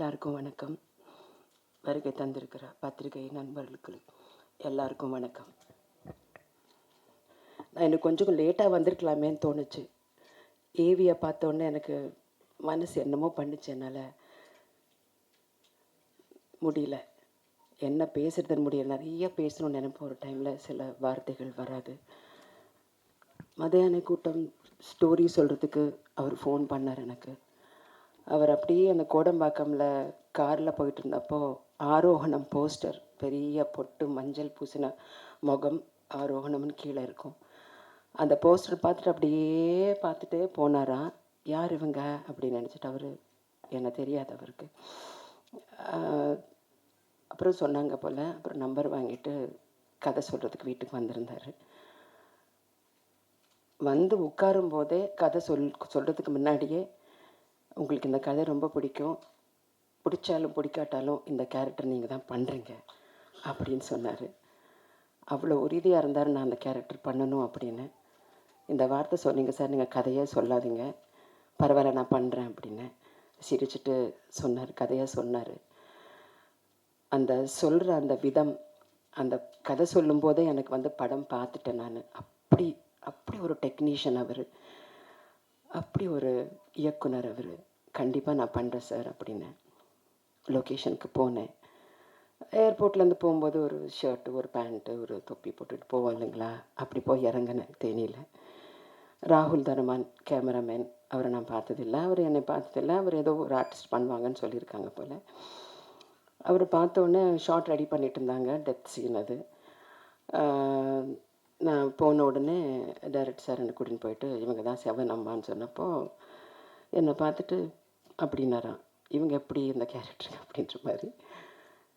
எல்லாருக்கும் வணக்கம். வருகை தந்திருக்கிற பத்திரிகை நண்பர்களுக்கு எல்லாருக்கும் வணக்கம். நான் எனக்கு கொஞ்சம் லேட்டாக வந்திருக்கலாமேன்னு தோணுச்சு. ஏவியை பார்த்தோன்னே எனக்கு மனசு என்னமோ பண்ணுச்சு. என்னால் முடியல, என்ன பேசுறதுன்னு முடியல. நிறைய பேசணும்னு நினைப்போம். ஒரு டைமில் சில வார்த்தைகள் வராது. மதியான கூட்டம் ஸ்டோரி சொல்கிறதுக்கு அவர் ஃபோன் பண்ணார் எனக்கு. அவர் அப்படியே அந்த கோடம்பாக்கமில் காரில் போயிட்டு இருந்தப்போ ஆரோகணம் போஸ்டர், பெரிய பொட்டு மஞ்சள் பூசின முகம், ஆரோகணம்னு கீழே இருக்கும். அந்த போஸ்டர் பார்த்துட்டு அப்படியே பார்த்துட்டே போனாராம். யார் இவங்க அப்படின்னு நினச்சிட்டு அவர் என்ன தெரியாது அவருக்கு. அப்புறம் சொன்னாங்க போல். அப்புறம் நம்பர் வாங்கிட்டு கதை சொல்கிறதுக்கு வீட்டுக்கு வந்திருந்தார். வந்து உட்காரும் போதே கதை சொல்கிறதுக்கு முன்னாடியே, உங்களுக்கு இந்த கதை ரொம்ப பிடிக்கும், பிடிச்சாலும் பிடிக்காட்டாலும் இந்த கேரக்டர் நீங்கள் தான் பண்ணுறீங்க அப்படின்னு சொன்னார். அவ்வளோ உறுதியாக இருந்தார் நான் அந்த கேரக்டர் பண்ணணும் அப்படின்னு. இந்த வார்த்தை சொன்னீங்க சார், நீங்கள் கதையே சொல்லாதீங்க, பரவாயில்ல நான் பண்ணுறேன் அப்படின்னு சிரிச்சுட்டு சொன்னார். கதையாக சொன்னார். அந்த சொல்கிற அந்த விதம், அந்த கதை சொல்லும்போதே எனக்கு வந்து படம் பார்த்துட்டேன் நான். அப்படி அப்படி ஒரு டெக்னீஷியன் அவர், அப்படி ஒரு இயக்குனர் அவர். கண்டிப்பாக நான் பண்ணுறேன் சார் அப்படின்னு லொக்கேஷனுக்கு போனேன். ஏர்போர்ட்லேருந்து போகும்போது ஒரு ஷர்ட்டு, ஒரு பேண்ட்டு, ஒரு தொப்பி போட்டுட்டு போவோம் இல்லைங்களா, அப்படி போய் இறங்கினேன் தேனியில். ராகுல் தரமான் கேமராமேன், அவரை நான் பார்த்ததில்லை, அவர் என்னை பார்த்ததில்லை. அவர் ஏதோ ஒரு ஆர்டிஸ்ட் பண்ணுவாங்கன்னு சொல்லியிருக்காங்க போல். அவர் பார்த்தோன்னே ஷார்ட் ரெடி பண்ணிட்டு இருந்தாங்க, டெத் சீன் அது. நான் போன உடனே டைரக்ட் சார் என்னை கூட்டின்னு போயிட்டு, இவங்க தான் செவன் அம்மான்னு சொன்னப்போ என்னை பார்த்துட்டு அப்படின்னாராம், இவங்க எப்படி இந்த கேரக்டர் அப்படின்ற மாதிரி.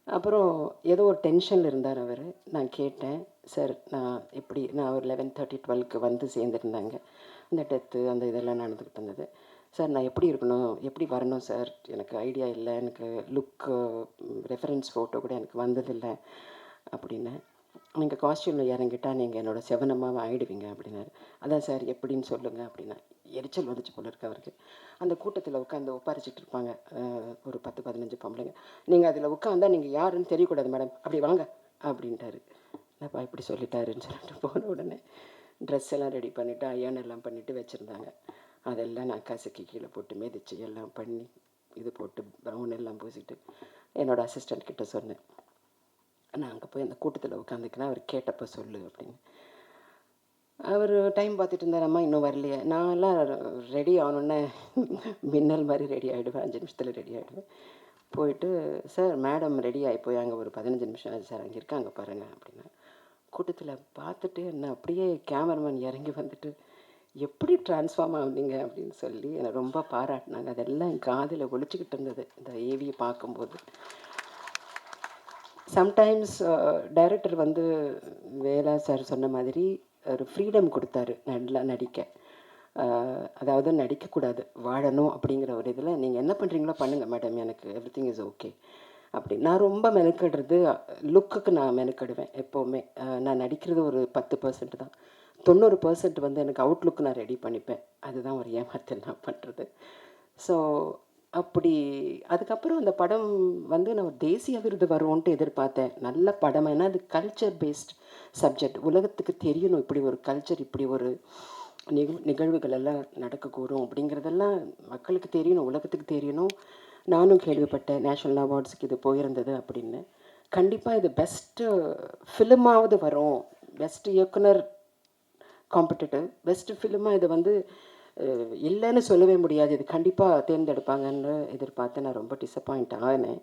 அப்புறம் ஏதோ ஒரு டென்ஷனில் இருந்தார் அவர். நான் கேட்டேன், சார் நான் எப்படி, நான் ஒரு 11:30 12க்கு வந்து சேர்ந்துருந்தாங்க. அந்த டெத்து அந்த இதெல்லாம் நடந்துக்கிட்டு இருந்தது. சார் நான் எப்படி இருக்கணும், எப்படி வரணும் சார், எனக்கு ஐடியா இல்லை, எனக்கு லுக்கு ரெஃபரன்ஸ் ஃபோட்டோ கூட எனக்கு வந்ததில்லை அப்படின்னு. நீங்கள் காஸ்டியூமில் இறங்கிட்டால் நீங்கள் என்னோடய செவனம்மாவை ஆகிடுவீங்க அப்படின்னாரு. அதான் சார் எப்படின்னு சொல்லுங்கள் அப்படின்னா. எரிச்சல் வந்துச்சு போல இருக்கு அவருக்கு. அந்த கூட்டத்தில் உட்காந்து ஒப்பாரிச்சிட்டு இருப்பாங்க ஒரு 10-15 பொம்பளைங்க. நீங்கள் அதில் உட்காந்தா நீங்கள் யாருன்னு தெரியக்கூடாது மேடம், அப்படி வாங்க அப்படின்ட்டாரு. என்னப்பா இப்படி சொல்லிட்டாருன்னு சொல்லிட்டு போன உடனே ட்ரெஸ் எல்லாம் ரெடி பண்ணிவிட்டு அயன் எல்லாம் பண்ணிவிட்டு வச்சுருந்தாங்க. அதெல்லாம் நான் கசக்கி கீழே போட்டு மிதிச்சு எல்லாம் பண்ணி இது போட்டு ப்ரௌன் எல்லாம் பூசிட்டு என்னோடய அசிஸ்டண்ட் கிட்ட சொன்னேன், நான் அங்கே போய் அந்த கூட்டத்தில் உட்காந்துக்கிறேன், அவர் கேட்டப்போ சொல்லு அப்படின்னு. அவர் டைம் பார்த்துட்டு இருந்தார். அம்மா இன்னும் வரலையே. நான்லாம் ரெடி ஆகணுன்னே மின்னல் மாதிரி ரெடி ஆகிடுவேன், 5 நிமிஷத்தில் ரெடி ஆகிடுவேன். போயிட்டு சார் மேடம் ரெடி ஆகி போய் அங்கே ஒரு 15 நிமிஷம் ஆச்சு சார், அங்கே இருக்காங்க பாருங்கள் அப்படின்னா. கூட்டத்தில் பார்த்துட்டு என்ன அப்படியே கேமராமேன் இறங்கி வந்துட்டு, எப்படி ட்ரான்ஸ்ஃபார்ம் ஆகுனீங்க அப்படின்னு சொல்லி என்னை ரொம்ப பாராட்டினாங்க. அதெல்லாம் என் காதில் ஒழிச்சிக்கிட்டு இருந்தது இந்த ஏவியை பார்க்கும்போது. சம்டைம்ஸ் டைரக்டர் வந்து வேலா சார் சொன்ன மாதிரி ஒரு ஃப்ரீடம் கொடுத்தாரு நல்லா நடிக்க. அதாவது நடிக்கக்கூடாது, வாழணும் அப்படிங்கிற ஒரு இதில் நீங்கள் என்ன பண்ணுறீங்களோ பண்ணுங்கள் மேடம், எனக்கு எவ்ரி திங் இஸ் ஓகே அப்படி. நான் ரொம்ப மெனக்கெடுறது லுக்குக்கு நான் மெனக்கெடுவேன் எப்போவுமே. நான் நடிக்கிறது ஒரு 10% தான், 90% வந்து எனக்கு அவுட்லுக்கு நான் ரெடி பண்ணிப்பேன். அதுதான் ஒரு ஏமாத்தல் நான் பண்ணுறது. ஸோ அப்படி அதுக்கப்புறம் அந்த படம் வந்து நான் ஒரு தேசிய விருது வருவோன்ட்டு எதிர்பார்த்தேன். நல்ல படம், ஏன்னா அது கல்ச்சர் பேஸ்ட் சப்ஜெக்ட். உலகத்துக்கு தெரியணும் இப்படி ஒரு கல்ச்சர், இப்படி ஒரு நிகழ்வுகள் எல்லாம் நடக்கக்கூடும் அப்படிங்கிறதெல்லாம் மக்களுக்கு தெரியணும், உலகத்துக்கு தெரியணும். நானும் கேள்விப்பட்டேன் நேஷ்னல் அவார்ட்ஸுக்கு இது போயிருந்தது அப்படின்னு. கண்டிப்பாக இது பெஸ்ட்டு ஃபிலிமாவது வரும், பெஸ்ட் இயக்குனர் காம்படிட்டிவ், பெஸ்ட்டு ஃபிலிமாக இது வந்து இல்லைன்னு சொல்லவே முடியாது, இது கண்டிப்பாக தேர்ந்தெடுப்பாங்கன்னு எதிர்பார்த்து நான் ரொம்ப டிசப்பாயிண்ட் ஆகினேன்.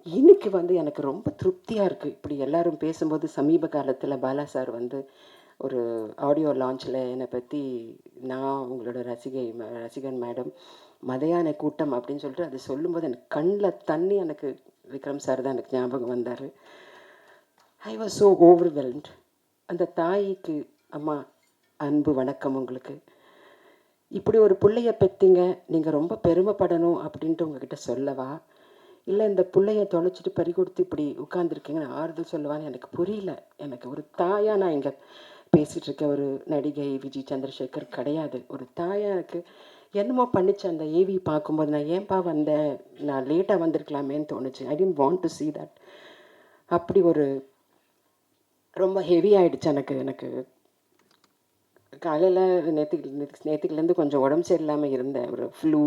இன்னைக்கு வந்து எனக்கு ரொம்ப திருப்தியாக இருக்குது. இப்படி எல்லோரும் பேசும்போது சமீப காலத்தில் பாலா சார் வந்து ஒரு ஆடியோ லான்ச்சில் என்னை பற்றி, நான் உங்களோட ரசிகன் மேடம், மதியான கூட்டம் அப்படின்னு சொல்லிட்டு அது சொல்லும்போது எனக்கு கண்ணில் தண்ணி, எனக்கு விக்ரம் சார் தான் எனக்கு ஞாபகம் வந்தார். I was so overwhelmed. அந்த தாய்க்கு, அம்மா அன்பு வணக்கம் உங்களுக்கு, இப்படி ஒரு பிள்ளைய பெற்றீங்க, நீங்கள் ரொம்ப பெருமைப்படணும் அப்படின்ட்டு உங்ககிட்ட சொல்லவா, இல்லை இந்த பிள்ளைய தொலைச்சிட்டு பறி கொடுத்து இப்படி உட்காந்துருக்கீங்கன்னு ஆறுதல் சொல்லவான்னு எனக்கு புரியல. எனக்கு ஒரு தாயாக நான் இங்கே பேசிகிட்டு இருக்க ஒரு நடிகை விஜய் சந்திரசேகர் கிடையாது. ஒரு தாயாக எனக்கு என்னமோ பண்ணிச்சு அந்த ஏவி பார்க்கும்போது. நான் ஏன்பா வந்தேன், நான் லேட்டாக வந்திருக்கலாமேன்னு தோணுச்சு. I tend want to see that. அப்படி ஒரு ரொம்ப ஹெவி ஆயிடுச்சு எனக்கு. எனக்கு காலையில் நேற்றுக்குலேருந்து கொஞ்சம் உடம்பு சரியில்லாமல் இருந்தேன். ஒரு ஃப்ளூ,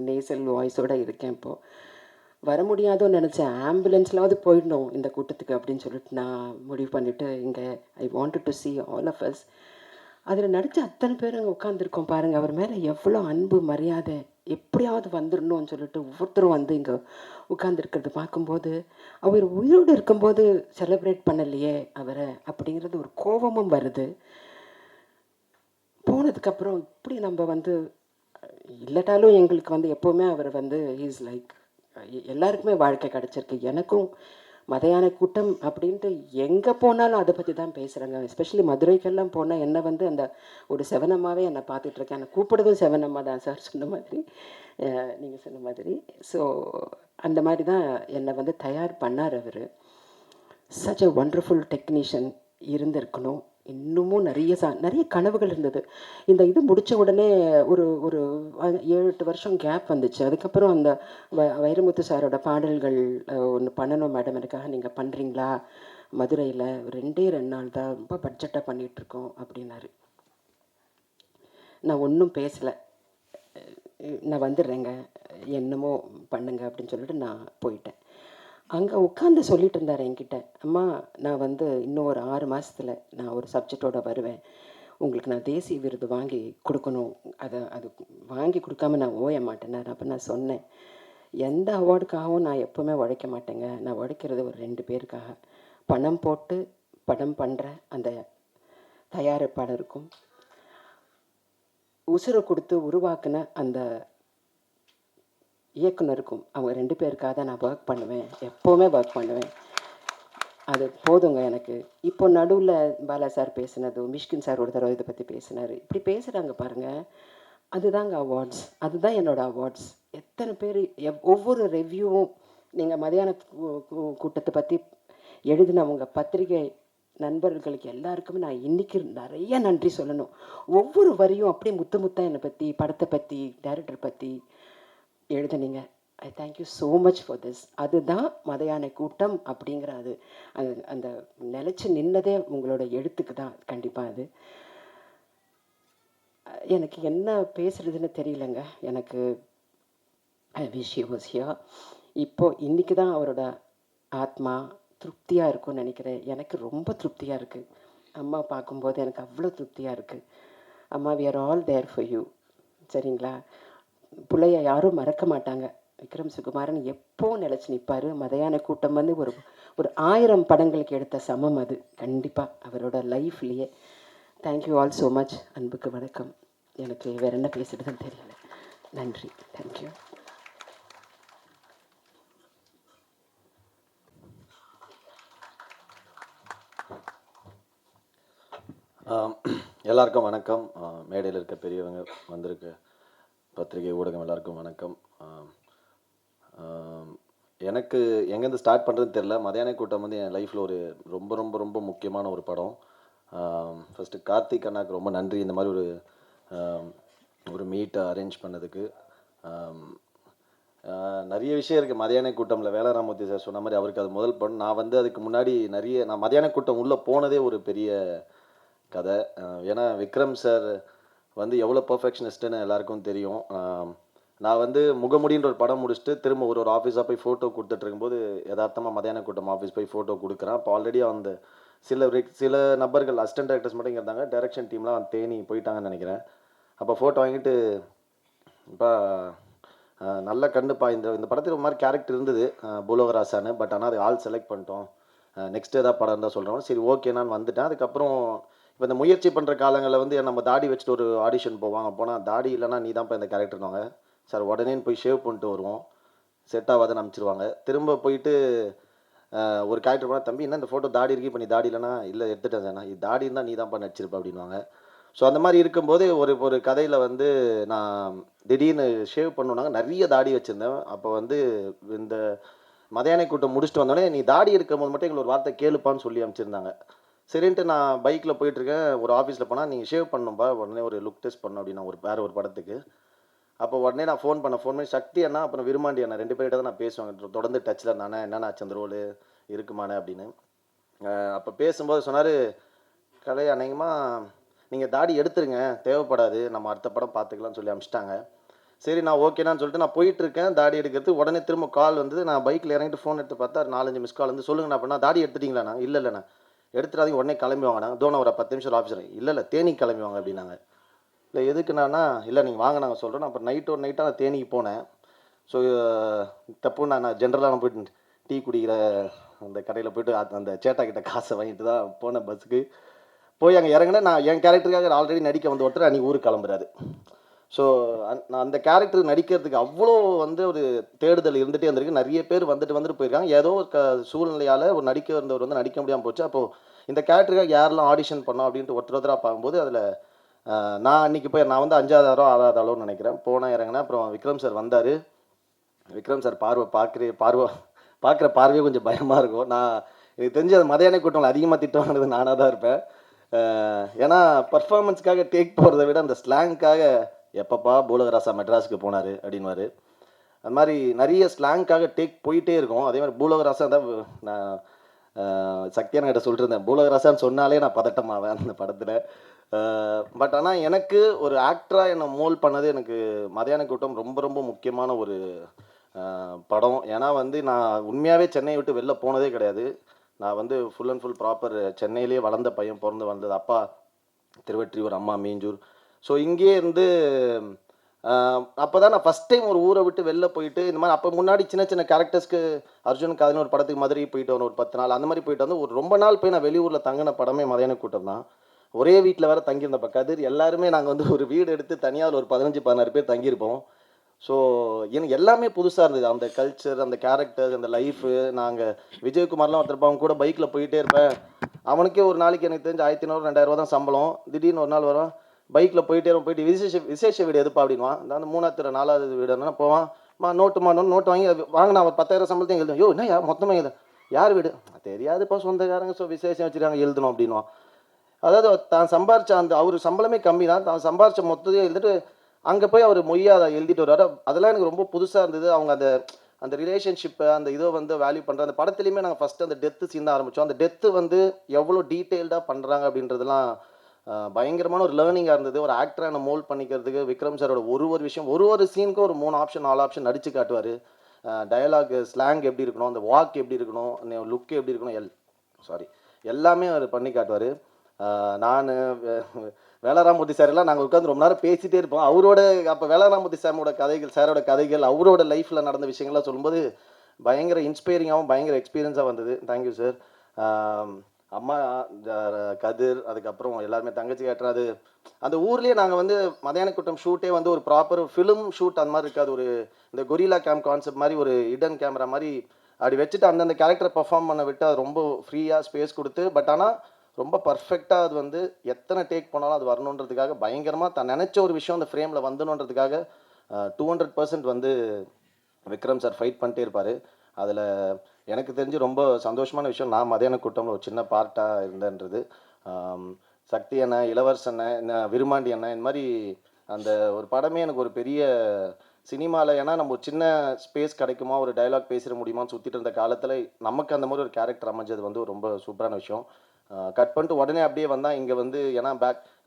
நேசல் வாய்ஸோடு இருக்கேன் இப்போது. வர முடியாதோன்னு நினச்சேன். ஆம்புலன்ஸ்லாவது போயிடணும் இந்த கூட்டத்துக்கு அப்படின்னு சொல்லிட்டு நான் முடிவு பண்ணிவிட்டு இங்கே I wanted to see all of us. அதில் நடித்த அத்தனை பேர் அங்கே உட்காந்துருக்கோம் பாருங்கள். அவர் மேலே எவ்வளோ அன்பு, மரியாதை, எப்படியாவது வந்துடணும்னு சொல்லிட்டு ஒவ்வொருத்தரும் வந்து இங்கே உட்காந்துருக்கிறது பார்க்கும்போது, அவர் உயிரோடு இருக்கும்போது செலிப்ரேட் பண்ணலையே அவரை அப்படிங்கிறது ஒரு கோபமும் வருது. போனதுக்கப்புறம் இப்படி நம்ம வந்து இல்லட்டாலும் எங்களுக்கு வந்து எப்போவுமே அவர் வந்து இஸ் லைக் எல்லாருக்குமே வாழ்க்கை கிடச்சிருக்கு. எனக்கும் மதையான கூட்டம் அப்படின்ட்டு எங்கே போனாலும் அதை பற்றி தான் பேசுகிறாங்க. எஸ்பெஷலி மதுரைக்கெல்லாம் போனால் என்னை வந்து அந்த ஒரு செவனம்மாவே என்னை பார்த்துட்ருக்கேன். என்னை கூப்பிடுறதும் செவனம்மா தான் சார் சொன்ன மாதிரி, நீங்கள் சொன்ன மாதிரி. ஸோ அந்த மாதிரி தான் என்னை வந்து தயார் பண்ணார் அவர். சச் அ ஒண்டர்ஃபுல் டெக்னீஷியன் இருந்திருக்கணும். இன்னமும் நிறைய கனவுகள் இருந்தது. இந்த இது முடித்த உடனே ஒரு ஒரு 7-8 வருஷம் கேப் வந்துச்சு. அதுக்கப்புறம் அந்த வைரமுத்து சாரோட பாடல்கள் ஒன்று பண்ணணும் மேடம், எனக்காக நீங்கள் பண்ணுறீங்களா மதுரையில், 2 நாள் தான், ரொம்ப பட்ஜெட்டாக பண்ணிகிட்ருக்கோம் அப்படின்னாரு. நான் ஒன்றும் பேசலை. நான் வந்துடுறேங்க, என்னமோ பண்ணுங்க அப்படின்னு சொல்லிட்டு நான் போயிட்டேன். அங்கே உட்காந்து சொல்லிட்டு இருந்தார் என்கிட்ட, அம்மா நான் வந்து இன்னும் ஒரு 6 மாதத்தில் நான் ஒரு சப்ஜெக்டோடு வருவேன், உங்களுக்கு நான் தேசிய விருது வாங்கி கொடுக்கணும், அது வாங்கி கொடுக்காம நான் ஓய மாட்டேனார். அப்போ நான் சொன்னேன், எந்த அவார்டுக்காகவும் நான் எப்போவுமே உழைக்க மாட்டேங்க. நான் உழைக்கிறது ஒரு 2 பேருக்காக. பணம் போட்டு படம் பண்ணுற அந்த தயாரிப்பாளருக்கும், உசுரை கொடுத்து உருவாக்குன அந்த இயக்குனருக்கும், அவங்க 2 பேருக்காக தான் நான் ஒர்க் பண்ணுவேன், எப்போவுமே ஒர்க் பண்ணுவேன். அது போதுங்க எனக்கு. இப்போ நடுவில் பாலா சார் பேசினது, மிஷ்கின் சார் ஒரு தடவை இதை பற்றி பேசினார். இப்படி பேசுகிறாங்க பாருங்கள், அதுதாங்க அவார்ட்ஸ். அதுதான் என்னோடய அவார்ட்ஸ். எத்தனை பேர் ஒவ்வொரு ரிவ்யூவும் நீங்கள் மதியான கூட்டத்தை பற்றி எழுதினவங்க பத்திரிகை நண்பர்களுக்கு எல்லாருக்குமே நான் இன்றைக்கி நிறைய நன்றி சொல்லணும். ஒவ்வொரு வரியும் அப்படியே முத்து முத்தாக என்னை பற்றி, படத்தை பற்றி, டைரக்டர் பற்றி எழுதுனீங்க. I thank you so much for this. அதுதான் மதையானை கூட்டம் அப்படிங்கிற அது அந்த நிலச்சி நின்னதே உங்களோட எழுத்துக்கு தான். கண்டிப்பாக அது எனக்கு என்ன பேசுகிறதுன்னு தெரியலங்க. எனக்கு I wish you was here. இப்போது இன்றைக்கி தான் அவரோட ஆத்மா திருப்தியாக இருக்கும்னு நினைக்கிறேன். எனக்கு ரொம்ப திருப்தியாக இருக்குது. அம்மா பார்க்கும்போது எனக்கு அவ்வளோ திருப்தியாக இருக்குது. அம்மா we are all there for you. சரிங்களா? பிள்ளைய யாரும் மறக்க மாட்டாங்க. விக்ரம் சுகுமாரன் எப்போவும் நிலச்சி நிற்பார். மதையான கூட்டம் வந்து ஒரு 1000 படங்களுக்கு எடுத்த சமம் அது. கண்டிப்பாக அவரோட லைஃப்லேயே. Thank you all so much. அன்புக்கு வணக்கம். எனக்கு வேறு என்ன பேசுகிறதுன்னு தெரியல. நன்றி. தேங்க்யூ. எல்லாருக்கும் வணக்கம். மேடையில் இருக்க பெரியவங்க, வந்திருக்க பத்திரிகை ஊடகம் எல்லாருக்கும் வணக்கம். எனக்கு எங்கேருந்து ஸ்டார்ட் பண்ணுறதுன்னு தெரில. மதியான கூட்டம் வந்து என் லைஃப்பில் ஒரு ரொம்ப ரொம்ப ரொம்ப முக்கியமான ஒரு படம். ஃபஸ்ட்டு கார்த்திக் அண்ணாவுக்கு ரொம்ப நன்றி, இந்த மாதிரி ஒரு மீட்டை அரேஞ்ச் பண்ணதுக்கு. நிறைய விஷயம் இருக்குது மதியான கூட்டமில். வேலராமூர்த்தி சார் சொன்ன மாதிரி அவருக்கு அது முதல் படம். நான் வந்து அதுக்கு முன்னாடி நான் மதியான கூட்டம் உள்ளே போனதே ஒரு பெரிய கதை. ஏன்னா விக்ரம் சார் வந்து எவ்வளோ பர்ஃபெக்ஷனிஸ்ட்டுன்னு எல்லாருக்கும் தெரியும். நான் வந்து முகமுடின்ற ஒரு படம் முடிச்சுட்டு திரும்ப ஒரு ஆஃபீஸாக போய் ஃபோட்டோ கொடுத்துட்டு இருக்கும்போது யதார்த்தமாக மதியான கூட்டம் ஆஃபீஸ் போய் ஃபோட்டோ கொடுக்குறேன். அப்போ ஆல்ரெடி அந்த சில நபர்கள் அசிஸ்டன்ட் டைரக்டர்ஸ் மட்டும் இங்கே இருந்தாங்க. டைரக்ஷன் டீம்லாம் தேனி போயிட்டாங்கன்னு நினைக்கிறேன். அப்போ ஃபோட்டோ வாங்கிட்டு, இப்போ நல்ல கண்டுப்பா, இந்த படத்தில் ஒரு மாதிரி கேரக்டர் இருந்தது பூலோகராசான்னு. பட் ஆனால் அது ஆள் செலக்ட் பண்ணிட்டோம், நெக்ஸ்ட் ஏதாவது படம் தான் சொல்கிறோம். சரி ஓகே நான் வந்துட்டேன். அதுக்கப்புறம் இப்போ இந்த முயற்சி பண்ணுற காலங்களில் வந்து நம்ம தாடி வச்சுட்டு ஒரு ஆடிஷன் போவாங்க. போனால் தாடி இல்லைனா நீ தான் இப்போ இந்த கேரக்டர்னாங்க சார். உடனே போய் ஷேவ் பண்ணிட்டு வருவோம், செட் ஆகாதுன்னு அனுப்பிச்சிருவாங்க. திரும்ப போயிட்டு ஒரு கேரக்டர் போனால், தம்பி என்ன இந்த ஃபோட்டோ தாடி இருக்கு, இப்போ நீ தாடி இல்லைனா இல்லை எடுத்துட்டேன் சார், இது தாடி இருந்தால் நீ தான்ப்பா நடிச்சிருப்ப அப்படின்வாங்க. ஸோ அந்த மாதிரி இருக்கும்போது ஒரு கதையில் வந்து நான் திடீர்னு ஷேவ் பண்ணுனாங்க. நிறைய தாடி வச்சுருந்தேன். அப்போ வந்து இந்த மதியான கூட்டம் முடிச்சுட்டு வந்தோடனே, நீ தாடி இருக்கும்போது மட்டும் எங்களை ஒரு வார்த்தை கேளுப்பான்னு சொல்லி அனுப்பிச்சிருந்தாங்க. சரின்ட்டு நான் பைக்கில் போயிட்டுருக்கேன். ஒரு ஆஃபீஸில் போனால், நீங்கள் ஷேவ் பண்ணணும்பா, உடனே ஒரு லுக் டெஸ்ட் பண்ணணும் அப்படின்னா வேறு ஒரு படத்துக்கு. அப்போ உடனே நான் ஃபோன் பண்ணி சக்தி அண்ணா, அப்புறம் விருமாண்டி அண்ணா 2 பேர்கிட்ட தான் நான் பேசுவேன். தொடர்ந்து டச்ல இருந்தானே, "என்னண்ணா ஆச்சு அந்த ரோலு? இருக்குமாண்ணே?" அப்படின்னு. அப்போ பேசும்போது சொன்னாரு, "கலை அநேகமா நீங்க தாடி எடுத்துருங்க. தேவைப்படாது. நம்ம அடுத்த படம் பார்த்துக்கலாம்னு" சொல்லி அனுப்பிச்சுட்டாங்க. சரி நான் ஓகேடான்னு சொல்லிட்டு நான் போயிட்டுருக்கேன் தாடி எடுக்கிறதுக்கு. உடனே திரும்ப கால் வந்தது. நான் பைக்ல இறங்கிட்டு ஃபோன் எடுத்து பார்த்தா 4, 5 மிஸ் கால் வந்து, "சொல்லுங்கண்ணா." அப்படின்னா, "தாடி எடுத்துட்டீங்களாண்ணா?" "இல்லண்ணா." "எடுத்துறாதீங்க. உடனே கிளம்பி வாங்கண்ணா." "இதோ நான் ஒரு 10 நிமிஷம் ஆஃபீஸ் வரேன்." "இல்ல தேனிக்கு கிளம்பி வாங்க." அப்படின்னாங்க. "இல்ல எதுக்குண்ணான்னா?" "இல்ல நீங்க வாங்க நாங்க சொல்றோம்." அப்புறம் ஒரு நைட்டா நான் தேனிக்கு போனேன். ஸோ தப்புன்னு நான் ஜென்ரலா நான் போயிட்டு டீ குடிக்கிற அந்த கடையில போயிட்டு அந்த சேட்டா கிட்ட காசை வாங்கிட்டு தான் போனேன் பஸ்ஸுக்கு. போய் அங்க இறங்குனேன். நான் என் கேரக்டருக்காக ஆல்ரெடி நடிக்க வந்த ஒருத்தர் அன்னைக்கு ஊருக்கு கிளம்புறாரு. ஸோ நான் அந்த கேரக்டர் நடிக்கிறதுக்கு அவ்வளோ வந்து ஒரு தேடுதல் இருந்துட்டே இருந்திருக்கு. நெறைய பேர் வந்துட்டு போயிருக்காங்க. ஏதோ ஒரு சூழ்நிலையால ஒரு நடிக்க வந்தவர் வந்து நடிக்க முடியாம போச்சு. அப்போ இந்த கேரக்டருக்காக யாரெல்லாம் ஆடிஷன் பண்ணோம் அப்படின்ட்டு ஒருத்தரா பார்க்கும்போது, அதில நான் அன்னைக்கு போய் நான் வந்து 5வது ஆளோ, 6வது ஆளோன்னு நெனைக்கிறேன். போனேன், இறங்குனேன். அப்புறம் விக்ரம் சார் வந்தாரு. விக்ரம் சார் பார்க்குற பார்வையே கொஞ்சம் பயமா இருக்கும். எனக்கு தெரிஞ்சு அது மதியான கூட்டம்ல அதிகமா திட்டு வாங்குனது நானா தான் இருப்பேன். அ ஏன்னா பெர்ஃபார்மன்ஸ்க்காக டேக் போறத விட அந்த ஸ்லாங்க்காக எப்பப்பா பூலோகராசா மெட்ராஸ்க்கு போனாரு அப்படின்னுவாரு. அது மாரி நெறைய ஸ்லாங்க்காக டேக் போயிட்டே இருக்கும். அதே மாரி பூலோகராசா தான் நான் சக்தி அண்ணா கிட்ட சொல்லிட்டு இருந்தேன். பூலோகராசான்னு சொன்னாலே நான் பதட்டமாவேன் அந்த படத்துல. அ பட் ஆனா எனக்கு ஒரு ஆக்டரா என்ன மோல்ட் பண்ணது எனக்கு மதியான கூட்டம் ரொம்ப ரொம்ப முக்கியமான ஒரு படம். ஏன்னா வந்து நான் உண்மையாவே சென்னைய விட்டு வெளில போனதே கிடையாது. நான் வந்து ஃபுல் அண்ட் ஃபுல் ப்ராப்பர் சென்னையிலேயே வளர்ந்த பையன். பொறந்து வளர்ந்தது. அப்பா திருவொற்றியூர், அம்மா மீஞ்சூர். ஸோ இங்கேயே இருந்து அப்பதான் நான் ஃபர்ஸ்ட் டைம் ஒரு ஊர விட்டு வெளில போயிட்டு, இந்த மாரி அப்ப முன்னாடி சின்ன சின்ன கேரக்டர்ஸ்க்கு அர்ஜுன் காதல்னு ஒரு படத்துக்கு மதுரை போயிட்டு வந்தோம் ஒரு 10 நாள். அந்த மாரி போயிட்டு வந்து ஒரு ரொம்ப நாள் போய் நான் வெளியூர்ல தங்குன படமே மதியான கூட்டம் தான். ஒரே வீட்ல வேற தங்கியிருந்தப்ப கதிர் எல்லாருமே நாங்க வந்து ஒரு வீடு எடுத்து தனியா ஒரு 15, 16 பேர் தங்கியிருப்போம். ஸோ, எனக்கு எல்லாமே புதுசா இருந்தது. அந்த கல்ச்சர், அந்த கேரக்டர், அந்த லைஃபு. நாங்க விஜயகுமார்லாம் ஒருத்தர் இருப்பான். அவன் கூட பைக்ல போயிட்டே இருப்பேன். அவனுக்கே ஒரு நாளைக்கு எனக்கு தெரிஞ்சு ரூ. 1500, ரூ. 2000 தான் சம்பளம். திடீர்னு ஒரு நாள் வரான். பைக்ல போயிட்டே இருப்போம். போயிட்டு விசேஷ விசேஷ வீடு எதுப்பா அப்படின்னுவான். நான் 3வது தெரு 4வது வீடுன்னா போவான். நோட்டுமா நோட் வாங்கி வாங்குனா ஒரு 10,000 சம்பளத்தையும் எழுதும். யோவ் என்னய்யா மொத்தமா எழுத யார் வீடு? தெரியாதுப்பா சொந்தக்காரங்க விசேஷம் வச்சிருக்காங்க எழுதணும் அப்படின்னுவான். அதாவது தான் சம்பாரிச்ச அந்த அவரு சம்பளமே கம்மி தான். தான் சம்பாரிச்ச மொத்தத்தையும் எழுதிட்டு, அங்க போய் அவரு மொய்யா அத எழுதிட்டு வருவாரு. அதெல்லாம் எனக்கு ரொம்ப புதுசா இருந்தது. அவங்க அந்த அந்த ரிலேஷன்ஷிப்ப அந்த இத வந்து வேல்யூ பண்ற அந்த படத்திலயுமே நாங்க ஃபர்ஸ்ட் அந்த டெத் சீன் தான் ஆரம்பிச்சோம். அந்த டெத் வந்து எவ்வளோ டீட்டெயில்டா பண்றாங்க அப்படின்றதெல்லாம் பயங்கரமான ஒரு லேர்னிங்கா இருந்தது. ஒரு ஆக்டரா என்ன மோல்ட் பண்ணிக்கிறதுக்கு விக்ரம் சாரோட ஒரு விஷயம் ஒரு சீனுக்கும் ஒரு 3 ஆப்ஷன், 4 ஆப்ஷன் நடிச்சு காட்டுவாரு. டயலாக், ஸ்லாங் எப்படி இருக்கணும், அந்த வாக் எப்படி இருக்கணும், லுக் எப்படி இருக்கணும், சாரி எல்லாமே அவரு பண்ணி காட்டுவாரு. நானு வேலராமூர்த்தி சார் எல்லாம் நாங்க உட்கார்ந்து ரொம்ப நேரம் பேசிட்டே இருப்போம். அவரோட அப்ப வேலராமூர்த்தி சாரோட கதைகள், அவரோட லைஃப்ல நடந்த விஷயங்கள்லாம் சொல்லும்போது, பயங்கர இன்ஸ்பைரிங்காவும், பயங்கர எக்ஸ்பீரியன்ஸா வந்தது. Thank you sir. ஆ அம்மா கதிர், அதுக்கப்புறம் எல்லாருமே தங்கச்சி கேட்டர் அது அந்த ஊர்லயே நாங்க வந்து மதியான கூட்டம் ஷூட்டே வந்து ஒரு ப்ராப்பர் ஃபிலிம் ஷூட் அந்த மாரி இருக்காது. ஒரு இந்த கொரில்லா கேம் கான்செப்ட் மாரி ஒரு ஹிடன் கேமரா மாரி அப்படி வச்சுட்டு அந்தந்த கேரக்டர பெர்ஃபார்ம் பண்ண விட்டு, அது ரொம்ப ஃப்ரீயா ஸ்பேஸ் குடுத்து, பட் ஆனா ரொம்ப பெர்ஃபெக்ட்டா அது வந்து எத்தன டேக் போனாலும் அது வரணுன்றதுக்காக பயங்கரமா தான் நெனச்ச ஒரு விஷயம் அந்த ஃப்ரேம்ல வந்துடணுன்றதுக்காக 200% வந்து விக்ரம் சார் ஃபைட் பண்ணிட்டே இருப்பாரு. அதுல எனக்கு தெரிஞ்சு ரொம்ப சந்தோஷமான விஷயம், நான் மதியான கூட்டம்ல ஒரு சின்ன பார்ட்டா இருந்தேன்றது. ஆம், சக்தி அண்ணன், இளவரசன் அண்ணன், விருமாண்டி அண்ணன் இந்த மாரி அந்த ஒரு படமே எனக்கு ஒரு பெரிய சினிமால ஏன்னா நம்ம ஒரு சின்ன ஸ்பேஸ் கிடைக்குமா, ஒரு டயலாக் பேசிற முடியுமான்னு சுத்திட்டு இருந்த காலத்துல, நமக்கு அந்த மாரி ஒரு கேரக்டர் அமைஞ்சது வந்து ரொம்ப சூப்பரான விஷயம். கட் பண்ணிட்டு உடனே அப்படியே வந்தா, இங்க வந்து ஏன்னா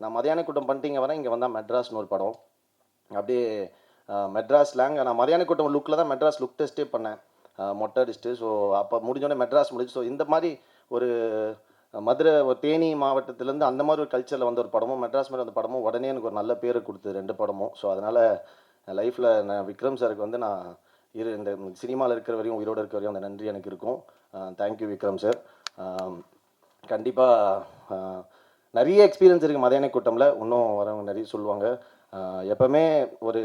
நான் மதியான கூட்டம் பண்ணிட்டு இங்க வரேன். இங்க வந்தா மெட்ராஸ்ன்னு ஒரு படம். அப்படியே மெட்ராஸ் ஸ்லாங் நான் மதியான கூட்டம் லுக்கில் தான் மெட்ராஸ் லுக் டெஸ்ட்டே பண்ணேன். மொட்டை அடிச்சுட்டு. ஸோ அப்போ முடிஞ்சோடனே மெட்ராஸ் முடிஞ்சு. ஸோ இந்த மாதிரி ஒரு மதுரை ஒரு தேனி மாவட்டத்திலேருந்து அந்த மாதிரி ஒரு கல்ச்சரில் வந்த ஒரு படமும், மெட்ராஸ் மாதிரி வந்த படமும் உடனே எனக்கு ஒரு நல்ல பேர் கொடுத்தது 2 படமும். ஸோ அதனால் என் லைஃப்பில் நான் விக்ரம் சாருக்கு வந்து நான் இந்த சினிமாவில் இருக்கிற வரையும் உயிரோடு இருக்கிற வரையும் அந்த நன்றி எனக்கு இருக்கும். Thank you Vikram sir. கண்டிப்பாக நிறைய எக்ஸ்பீரியன்ஸ் இருக்குது மதியான கூட்டமில். இன்னும் வரவங்க நிறைய சொல்லுவாங்க. எப்போவுமே ஒரு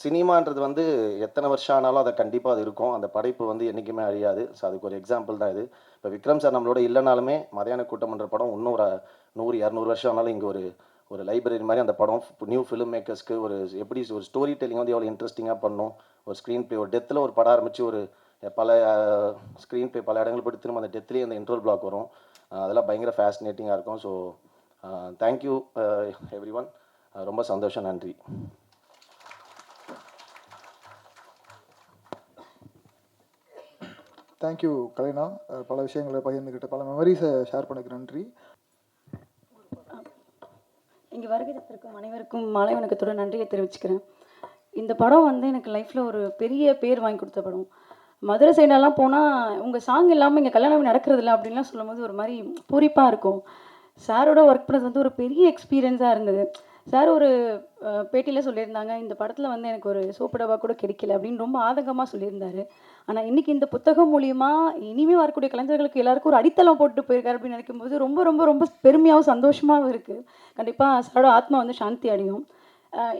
சினிமான்றது வந்து எத்தனை வருஷம் ஆனாலும் அதை கண்டிப்பாக அது இருக்கும். அந்த படைப்பு வந்து என்றைக்குமே அழியாது. ஸோ அதுக்கு ஒரு எக்ஸாம்பிள் தான் இது. இப்போ விக்ரம் சார் நம்மளோட இல்லைனாலுமே மதியான கூட்டம்ன்ற படம் இன்னும் ஒரு 100, 200 வருஷம் ஆனாலும் இங்கே ஒரு ஒரு லைப்ரரி மாதிரி அந்த படம் நியூ ஃபிலிம் மேக்கர்ஸ்க்கு ஒரு எப்படி ஒரு ஸ்டோரி டெல்லிங் வந்து எவ்வளோ இன்ட்ரெஸ்டிங்காக பண்ணும். ஒரு ஸ்க்ரீன் ப்ளே ஒரு டெத்தில் ஒரு படம் ஆரம்பித்து ஒரு பல ஸ்க்ரீன் ப்ளே பல இடங்கள் போய்ட்டு திரும்ப அந்த டெத்லேயே அந்த இன்ட்ரோல் பிளாக் வரும். அதெல்லாம் பயங்கர ஃபேசினேட்டிங்காக இருக்கும். So thank you every one. ரொம்ப சந்தோஷம். நன்றி. தேங்க்யூ கலைனா. பல விஷயங்களை பகிர்ந்துக்கிட்டு பல மெமரிஸை ஷேர் பண்ணதுக்கு நன்றி. இங்கே வருகை தந்திருக்கும் அனைவருக்கும் மாலை வணக்கத்தோட நன்றியை தெரிவிச்சுக்கிறேன். இந்த படம் வந்து எனக்கு லைஃப்பில் ஒரு பெரிய பேர் வாங்கி கொடுத்த படம். மதுரை சைடெல்லாம் போனால் உங்கள் சாங் இல்லாமல் இங்கே கல்யாணமே நடக்கிறதில்ல அப்படின்லாம் சொல்லும்போது ஒரு மாதிரி பூரிப்பாக இருக்கும். சாரோட ஒர்க் பண்ணது வந்து ஒரு பெரிய எக்ஸ்பீரியன்ஸாக இருந்தது. சார் ஒரு பேட்டியில் சொல்லியிருந்தாங்க, இந்த படத்தில் வந்து எனக்கு ஒரு சோப்பு டப்பா கூட கிடைக்கல அப்படின்னு ரொம்ப ஆதங்கமாக சொல்லியிருந்தாரு. ஆனால் இன்றைக்கி இந்த புத்தகம் மூலிமா இனிமேல் வரக்கூடிய கலைஞர்களுக்கு எல்லாருக்கும் ஒரு அடித்தளம் போட்டு போயிருக்காரு அப்படின்னு நினைக்கும்போது ரொம்ப ரொம்ப ரொம்ப பெருமையாகவும் சந்தோஷமாகவும் இருக்குது. கண்டிப்பாக சாரோட ஆத்மா வந்து சாந்தி அடையும்.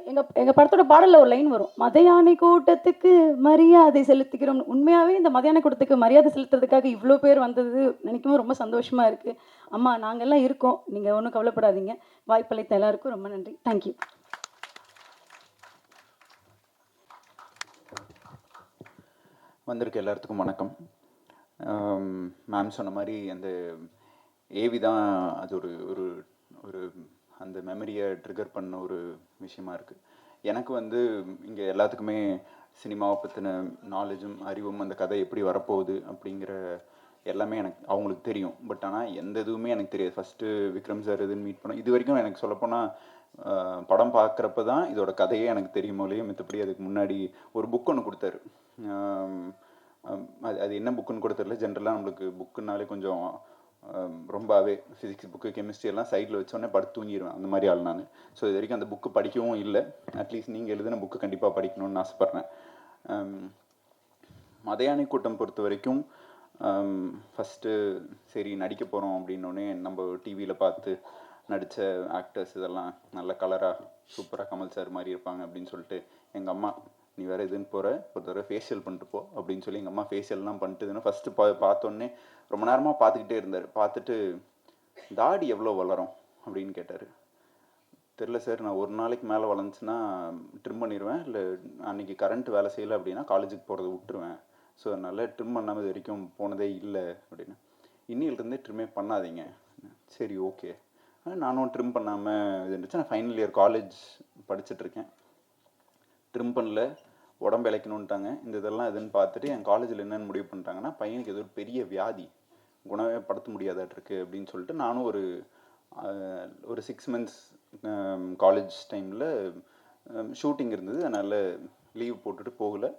எங்கள் படத்தோட பாடலில் ஒரு லைன் வரும், மத யானை கூட்டத்துக்கு மரியாதை செலுத்துகிறோம். உண்மையாகவே இந்த மத யானை கூட்டத்துக்கு மரியாதை செலுத்துறதுக்காக இவ்வளோ பேர் வந்தது நினைக்கும்போது ரொம்ப சந்தோஷமாக இருக்குது. அம்மா நாங்கள்லாம் இருக்கோம், நீங்கள் ஒன்றும் கவலைப்படாதீங்க. வாய்ப்பளித்த எல்லாருக்கும் ரொம்ப நன்றி. தேங்க்யூ. வந்திருக்க எல்லாத்துக்கும் வணக்கம். மேம் சொன்ன மாதிரி அந்த ஏவி தான் அது ஒரு ஒரு ஒரு அந்த மெமரியை ட்ரிகர் பண்ண ஒரு விஷயமா இருக்குது. எனக்கு வந்து இங்கே எல்லாத்துக்குமே சினிமாவை பற்றின நாலேஜும் அறிவும் அந்த கதை எப்படி வரப்போகுது அப்படிங்கிற எல்லாமே எனக்கு அவங்களுக்கு தெரியும். பட் ஆனால் எந்த இதுவுமே எனக்கு தெரியாது. ஃபஸ்ட்டு விக்ரம் சார் இதுன்னு மீட் பண்ணோம். இது வரைக்கும் எனக்கு சொல்லப்போனால் படம் பார்க்குறப்ப தான் இதோட கதையே எனக்கு தெரியுமோ இல்லையோ, மற்றபடி அதுக்கு முன்னாடி ஒரு புக் ஒன்று கொடுத்தாரு. அது என்ன புக்குன்னு கூட தெரியல. ஜென்ரலாக நம்மளுக்கு புக்குனாலே கொஞ்சம் ரொம்பவே ஃபிசிக்ஸ் புக்கு கெமிஸ்ட்ரி எல்லாம் சைடில் வச்சோடனே படுத்து தூங்கிடுவேன். அந்த மாதிரி ஆள் நான். ஸோ இது வரைக்கும் அந்த புக்கு படிக்கவும் இல்லை. அட்லீஸ்ட் நீங்கள் எழுதின புக்கு கண்டிப்பாக படிக்கணும்னு ஆசைப்பட்றேன். மத யானை கூட்டம் பொறுத்த வரைக்கும் ஃபஸ்ட்டு சரி நடிக்க போகிறோம் அப்படின்னோடனே நம்ம டிவியில் பார்த்து நடித்த ஆக்டர்ஸ் இதெல்லாம் நல்ல கலராக சூப்பராக கமல் சார் மாதிரி இருப்பாங்க அப்படின்னு சொல்லிட்டு எங்கள் அம்மா, நீ வேறு இதுன்னு போகிற ஒரு தடவை ஃபேஷியல் பண்ணிட்டு போ அப்படின்னு சொல்லி எங்கள் அம்மா ஃபேஷியல்லாம் பண்ணிட்டுதுன்னு ஃபஸ்ட்டு பார்த்தோன்னே ரொம்ப நேரமாக பார்த்துக்கிட்டே இருந்தார். பார்த்துட்டு தாடி எவ்வளோ வளரும் அப்படின்னு கேட்டார். தெரில சார், நான் ஒரு நாளைக்கு மேலே வளர்ந்துச்சுன்னா ட்ரிம் பண்ணிடுவேன், இல்லை அன்றைக்கி கரண்ட் வேலை செய்யலை அப்படின்னா காலேஜுக்கு போகிறத விட்டுருவேன். ஸோ அதனால் ட்ரிம் பண்ணாமல் இது வரைக்கும் போனதே இல்லை அப்படின்னு. இன்னிலிருந்தே ட்ரிம்மே பண்ணாதீங்க. சரி ஓகே. நானும் ட்ரிம் பண்ணாமல் இது இருந்துச்சு. நான் ஃபைனல் இயர் காலேஜ் படிச்சுட்ருக்கேன். ட்ரிம் பண்ணல, உடம்பு இழைக்கணுன்ட்டாங்க. இந்த இதெல்லாம் எதுன்னு பார்த்துட்டு என் காலேஜில் என்னென்னு முடிவு பண்ணிட்டாங்கன்னா, பையனுக்கு ஏதோ ஒரு பெரிய வியாதி, குணமே படுத்த முடியாதாட்டிருக்கு அப்படின்னு சொல்லிட்டு நானும் ஒரு 6 months காலேஜ் டைமில் ஷூட்டிங் இருந்தது. அதனால் லீவ் போட்டுட்டு போகலை.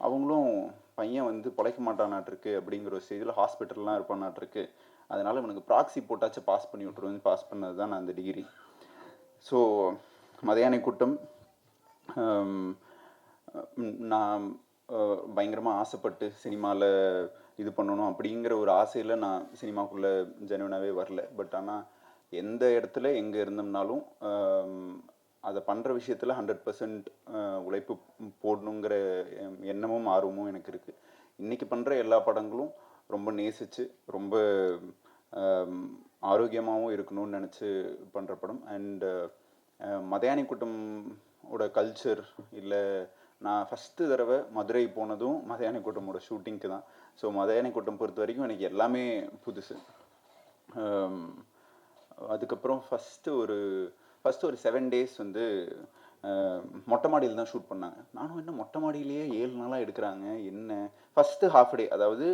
அவங்களும் பையன் வந்து பிழைக்க மாட்டானாட்டிருக்கு அப்படிங்கிற ஒரு ஸ்டேஜில் ஹாஸ்பிட்டல்லாம் இருப்பானாட்டிருக்கு, அதனால் இவனுக்கு ப்ராக்சி போட்டாச்சும் பாஸ் பண்ணி விட்ருவேன். பாஸ் பண்ணது தான் நான் அந்த டிகிரி. ஸோ மத யானை கூட்டம் நான் பயங்கரமாக ஆசைப்பட்டு சினிமாவில் இது பண்ணணும் அப்படிங்கிற ஒரு ஆசையில் நான் சினிமாக்குள்ளே ஜெனுவனாகவே வரல. பட் ஆனால் எந்த இடத்துல எங்கே இருந்தோம்னாலும் அதை பண்ணுற விஷயத்தில் 100% உழைப்பு போடணுங்கிற எண்ணமும் ஆர்வமும் எனக்கு இருக்குது. இன்றைக்கி பண்ணுற எல்லா படங்களும் ரொம்ப நேசித்து ரொம்ப ஆரோக்கியமாகவும் இருக்கணும்னு நினச்சி பண்ணுற படம். அண்டு மத யானை கூட்டமோட கல்ச்சர் இல்லை, நான் ஃபஸ்ட்டு தடவை மதுரை போனதும் மத யானை கூட்டமோட ஷூட்டிங்க்கு தான். ஸோ மத யானை கூட்டம் பொறுத்த வரைக்கும் எனக்கு எல்லாமே புதுசு. அதுக்கப்புறம் ஃபஸ்ட்டு ஒரு 7 days வந்து மொட்டை மாடியில் தான் ஷூட் பண்ணாங்க. நானும் என்ன மொட்டை மாடியிலேயே 7 நாளாக எடுக்கிறாங்க என்ன. ஃபஸ்ட்டு ½ day, அதாவது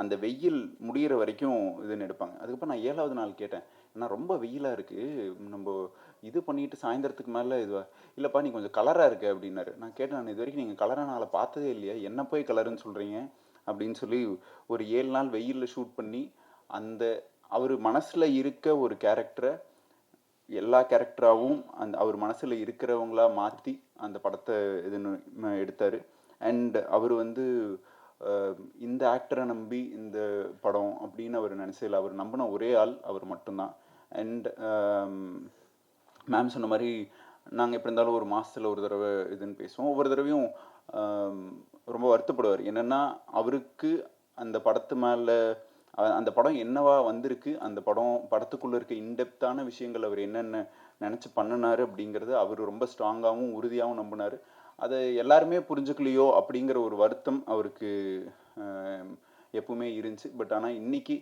அந்த வெயில் முடிகிற வரைக்கும் இதுன்னு எடுப்பாங்க. அதுக்கப்புறம் நான் 7வது நாள் கேட்டேன், ஏன்னா ரொம்ப வெயிலாக இருக்குது, நம்ம இது பண்ணிவிட்டு சாயந்தரத்துக்கு மேலே இல்லைப்பா நீ கொஞ்சம் கலராக இருக்கு அப்படின்னாரு. நான் கேட்டேன், நான் இது வரைக்கும் நீங்கள் கலராக நாளை பார்த்ததே இல்லையா, என்ன போய் கலருன்னு சொல்கிறீங்க அப்படின்னு சொல்லி ஒரு 7 நாள் வெயிலில் ஷூட் பண்ணி அவர் மனசில் இருக்க ஒரு கேரக்டரை எல்லா கேரக்டராகவும் அவர் மனசில் இருக்கிறவங்களா மாற்றி அந்த படத்தை இதுன்னு எடுத்தார். அண்ட் அவர் வந்து இந்த ஆக்டரை நம்பி இந்த படம் அப்படின்னு அவர் நினச்சதில்லை. அவர் நம்பின ஒரே ஆள் அவர் மட்டும்தான். அண்ட் மேம் சொன்ன மாதிரி நாங்கள் எப்படி இருந்தாலும் ஒரு மாதத்தில் ஒரு தடவை இதுன்னு பேசுவோம். ஒவ்வொரு தடவையும் ரொம்ப வருத்தப்படுவார். என்னென்னா அவருக்கு அந்த படத்து மேலே அந்த படம் என்னவா வந்திருக்கு, அந்த படத்துக்குள்ளே இருக்க இன்டெப்த்தான விஷயங்கள் அவர் என்னென்ன நினச்சி பண்ணினார் அப்படிங்கிறது அவர் ரொம்ப ஸ்ட்ராங்காகவும் உறுதியாகவும் நம்பினார். அதை எல்லாருமே புரிஞ்சுக்கலையோ அப்படிங்கிற ஒரு வருத்தம் அவருக்கு எப்பவுமே இருந்துச்சு. பட் ஆனால் இன்றைக்கி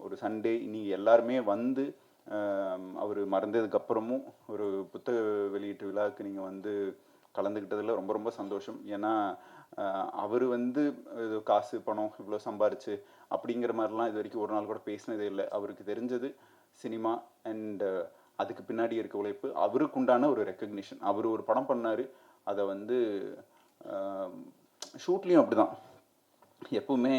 ஒரு சண்டே இன்னைக்கு எல்லாருமே வந்து அவர் மறந்ததுக்கப்புறமும் ஒரு புத்தக வெளியீட்டு விழாவுக்கு நீங்கள் வந்து கலந்துக்கிட்டதில் ரொம்ப ரொம்ப சந்தோஷம். ஏன்னா அவர் வந்து இது காசு பணம் இவ்வளோ சம்பாரிச்சு அப்படிங்கிற மாதிரிலாம் இது வரைக்கும் ஒரு நாள் கூட பேசினதே இல்லை. அவருக்கு தெரிஞ்சது சினிமா அண்ட் அதுக்கு பின்னாடி இருக்க உழைப்பு, அவருக்கு உண்டான ஒரு ரெக்கக்னிஷன். அவர் ஒரு படம் பண்ணார், அதை வந்து ஷூட்லேயும் அப்படி தான். எப்பவுமே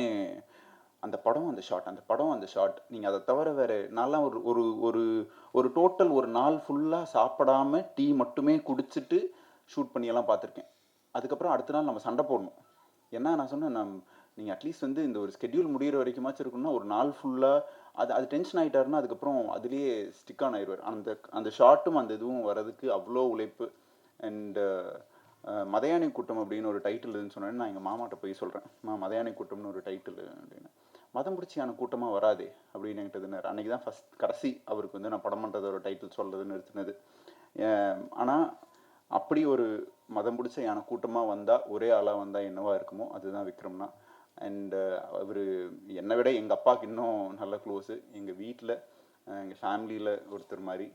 அந்த படம் அந்த ஷாட், அந்த படம் அந்த ஷாட், நீங்கள் அதை தவிர வேறு நான்லாம் ஒரு ஒரு ஒரு ஒரு டோட்டல் ஒரு நாள் ஃபுல்லாக சாப்பிடாம டீ மட்டுமே குடிச்சிட்டு ஷூட் பண்ணியெல்லாம் பார்த்துருக்கேன். அதுக்கப்புறம் அடுத்த நாள் நம்ம சண்டை போடணும். ஏன்னா நான் சொன்னேன், நீங்கள் அட்லீஸ்ட் வந்து இந்த ஒரு ஸ்கெட்யூல் முடிகிற வரைக்குமாச்சும் இருக்குன்னா ஒரு நாள் ஃபுல்லாக அது டென்ஷன் ஆகிட்டாருன்னா அதுக்கப்புறம் அதுலேயே ஸ்டிக் ஆன் ஆயிடுவார். அந்த ஷார்ட்டும் அந்த இதுவும் வர்றதுக்கு அவ்வளோ உழைப்பு. அண்டு மதையானை கூட்டம் அப்படின்னு ஒரு டைட்டில் இதுன்னு சொன்னேன்னு நான் எங்கள் மாமாட்ட போய் சொல்கிறேன், மதையானை கூட்டம்னு ஒரு டைட்டில் அப்படின்னு. மதம் பிடிச்சியான கூட்டமாக வராதே அப்படின்னு என்கிட்ட இதுனார். அன்றைக்கி தான் கடைசி அவருக்கு வந்து நான் படம் பண்ணுறத ஒரு டைட்டில் சொல்கிறதுன்னு நிறுத்தினது. ஆனால் அப்படி ஒரு மதம் பிடிச்ச யானை கூட்டமாக வந்தால், ஒரே ஆளாக வந்தால் என்னவா இருக்குமோ அதுதான் விக்ரம்னா. அண்டு அவர் என்னை விட எங்கள் அப்பாவுக்கு இன்னும் நல்ல க்ளோஸு, எங்கள் வீட்டில் எங்கள் ஃபேமிலியில் ஒருத்தர் மாதிரி.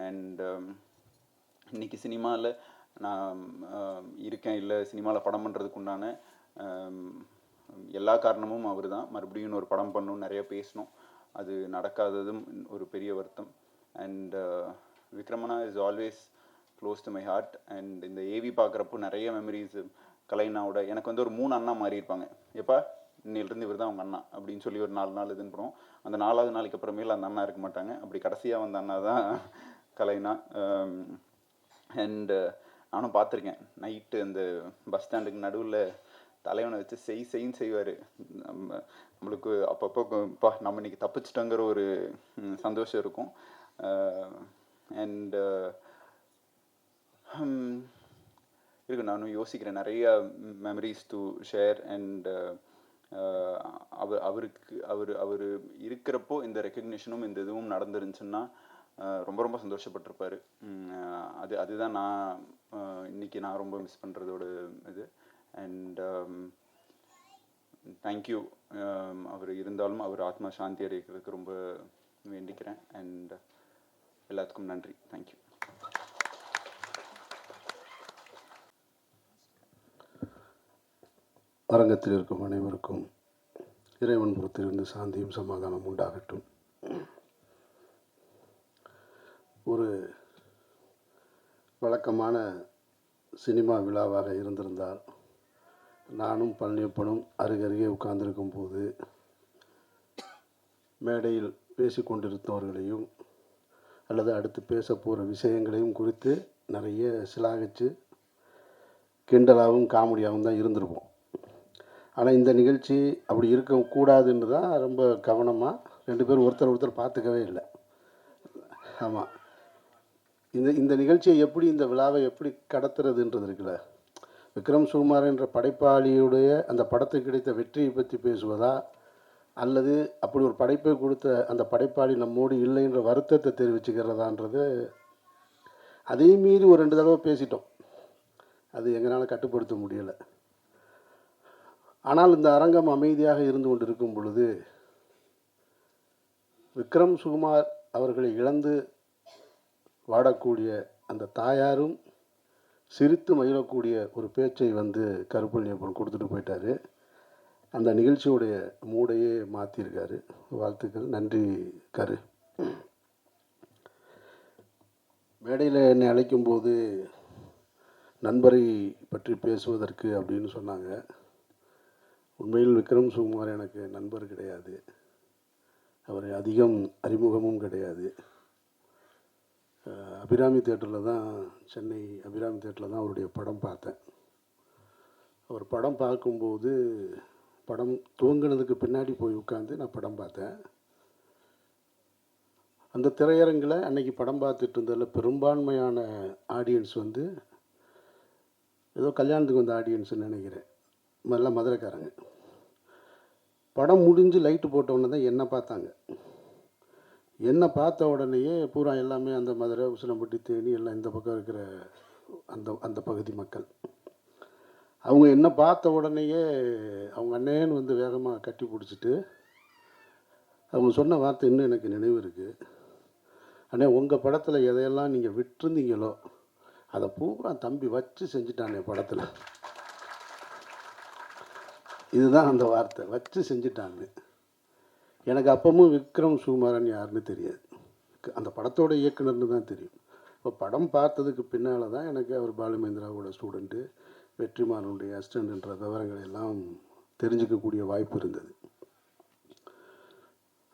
அண்டு இன்றைக்கி சினிமாவில் நான் இருக்கேன், இல்லை சினிமாவில் படம் பண்ணுறதுக்கு உண்டான எல்லா காரணமும் அவர் தான். மறுபடியும் ஒரு படம் பண்ணணும், நிறைய பேசணும், அது நடக்காததும் ஒரு பெரிய வருத்தம். அண்ட் விக்ரமனா is always close to my heart. And இந்த ஏவி பார்க்குறப்போ நிறைய மெமரிஸ். கலைனாவோட எனக்கு வந்து ஒரு 3 அண்ணா மாறி இருப்பாங்க. எப்பா இன்னிலிருந்து இவர் தான் அவங்க அண்ணா அப்படின்னு சொல்லி ஒரு 4 நாள் இதுன்னு போகிறோம். அந்த 4வது நாளைக்கு அப்புறமேல அந்த அண்ணா இருக்க மாட்டாங்க. அப்படி கடைசியாக வந்த அண்ணா தான் கலைனா. அண்டு நானும் பார்த்துருக்கேன், நைட்டு அந்த பஸ் ஸ்டாண்டுக்கு நடுவில் தலைவனை வச்சு செய்ன்னு செய்வார். நம்மளுக்கு அப்பப்போ நம்ம இன்னைக்கு தப்பிச்சிட்டோங்கிற ஒரு சந்தோஷம் இருக்கும். அண்டு இருக்கு, நானும் யோசிக்கிறேன், நிறைய மெமரிஸ் டு ஷேர். அண்ட் அவர் இருக்கிறப்போ இந்த ரெக்கக்னிஷனும் இந்த இதுவும் நடந்துருந்துச்சுன்னா ரொம்ப ரொம்ப சந்தோஷப்பட்டிருப்பார். அதுதான் நான் இன்னைக்கு நான் ரொம்ப மிஸ் பண்ணுறதோட இது. And thank you. அவர் இருந்தாலும் அவர் ஆத்மா சாந்தி அடைக்கிறதுக்கு ரொம்ப வேண்டிக்கிறேன். அண்ட் எல்லாத்துக்கும் நன்றி. தேங்க்யூ. அரங்கத்தில் இருக்கும் அனைவருக்கும் இறைவன் புறத்திலிருந்து சாந்தியும் சமாதானம் உண்டாகட்டும். ஒரு வழக்கமான சினிமா விழாவாக இருந்திருந்தால் நானும் பழனியப்பனும் அருகருகே உட்கார்ந்திருக்கும் போது மேடையில் பேசிக்கொண்டிருந்தவர்களையும் அல்லது அடுத்து பேச போகிற விஷயங்களையும் குறித்து நிறைய சிலாகிச்சு கிண்டலாகவும் காமெடியாகவும் தான் இருந்திருப்போம். ஆனால் இந்த நிகழ்ச்சி அப்படி இருக்கக்கூடாதுன்னு தான் ரொம்ப கவனமாக 2 பேரும் ஒருத்தர் பார்த்துக்கவே இல்லை. ஆமாம், இந்த நிகழ்ச்சியை எப்படி, இந்த விழாவை எப்படி கடத்துறதுன்றது இருக்குல்ல. விக்ரம் சுகுமார் என்ற படைப்பாளியுடைய அந்த படத்துக்கு கிடைத்த வெற்றியை பற்றி பேசுவதா, அல்லது அப்படி ஒரு படைப்பை கொடுத்த அந்த படைப்பாளி நம்மோடு இல்லைன்ற வருத்தத்தை தெரிவிச்சுக்கிறதான்றது, அதே மீறி ஒரு 2 தடவை பேசிட்டோம். அது எங்களால் கட்டுப்படுத்த முடியலை. ஆனால் இந்த அரங்கம் அமைதியாக இருந்து கொண்டிருக்கும் பொழுது விக்ரம் சுகுமார் அவர்களை இழந்து வாடக்கூடிய அந்த தாயாரும் சிரித்து மகிழக்கூடிய ஒரு பேச்சை வந்து கருப்பழனியப்பன் கொடுத்துட்டு போயிட்டார். அந்த நிகழ்ச்சியுடைய மூடையே மாற்றிருக்காரு. வாழ்த்துக்கள். நன்றி கரு. மேடையில் என்னை அழைக்கும்போது நண்பரை பற்றி பேசுவதற்கு அப்படின்னு சொன்னாங்க. உண்மையில் விக்ரம் சுகுமார் எனக்கு நண்பர் கிடையாது, அவர் அதிகம் அறிமுகமும் கிடையாது. அபிராமி தேட்டரில் தான், சென்னை அபிராமி தேட்டரில் தான் அவருடைய படம் பார்த்தேன். அவர் படம் பார்க்கும்போது படம் துவங்கினதுக்கு பின்னாடி போய் உட்காந்து நான் படம் பார்த்தேன். அந்த திரையரங்கில் அன்னைக்கு படம் பார்த்துட்டு இருந்ததில் பெரும்பான்மையான ஆடியன்ஸ் வந்து ஏதோ கல்யாணத்துக்கு வந்த ஆடியன்ஸ்ன்னு நினைக்கிறேன், எல்லாம் மதுரைக்காரங்க. படம் முடிஞ்சு லைட்டு போட்டவுடனே தான் என்னை பார்த்தாங்க. என்னை பார்த்த உடனேயே பூரா எல்லாமே அந்த மதுரை, உசிலம்பட்டி, தேனி எல்லாம் இந்த பக்கம் இருக்கிற அந்த பகுதி மக்கள், அவங்க என்ன பார்த்த உடனேயே அவங்க அண்ணேன்னு வந்து வேகமாக கட்டி பிடிச்சிட்டு அவங்க சொன்ன வார்த்தை இன்னும் எனக்கு நினைவு இருக்குது. அண்ணே, உங்கள் படத்தில் எதையெல்லாம் நீங்கள் விட்டுருந்தீங்களோ அதை பூரா தம்பி வச்சு செஞ்சுட்டானே படத்தில். இதுதான் அந்த வார்த்தை, வச்சு செஞ்சுட்டாங்க. எனக்கு அப்பவும் விக்ரம் சுகுமாரன் யாருன்னு தெரியாது, அந்த படத்தோட இயக்குனர்னு தான் தெரியும். இப்போ படம் பார்த்ததுக்கு பின்னால் தான் எனக்கு அவர் பாலுமேந்திராவோட ஸ்டூடெண்ட்டு, வெற்றிமாறனுடைய அசிஸ்டண்ட்ன்ற விவரங்களை எல்லாம் தெரிஞ்சுக்கக்கூடிய வாய்ப்பு இருந்தது.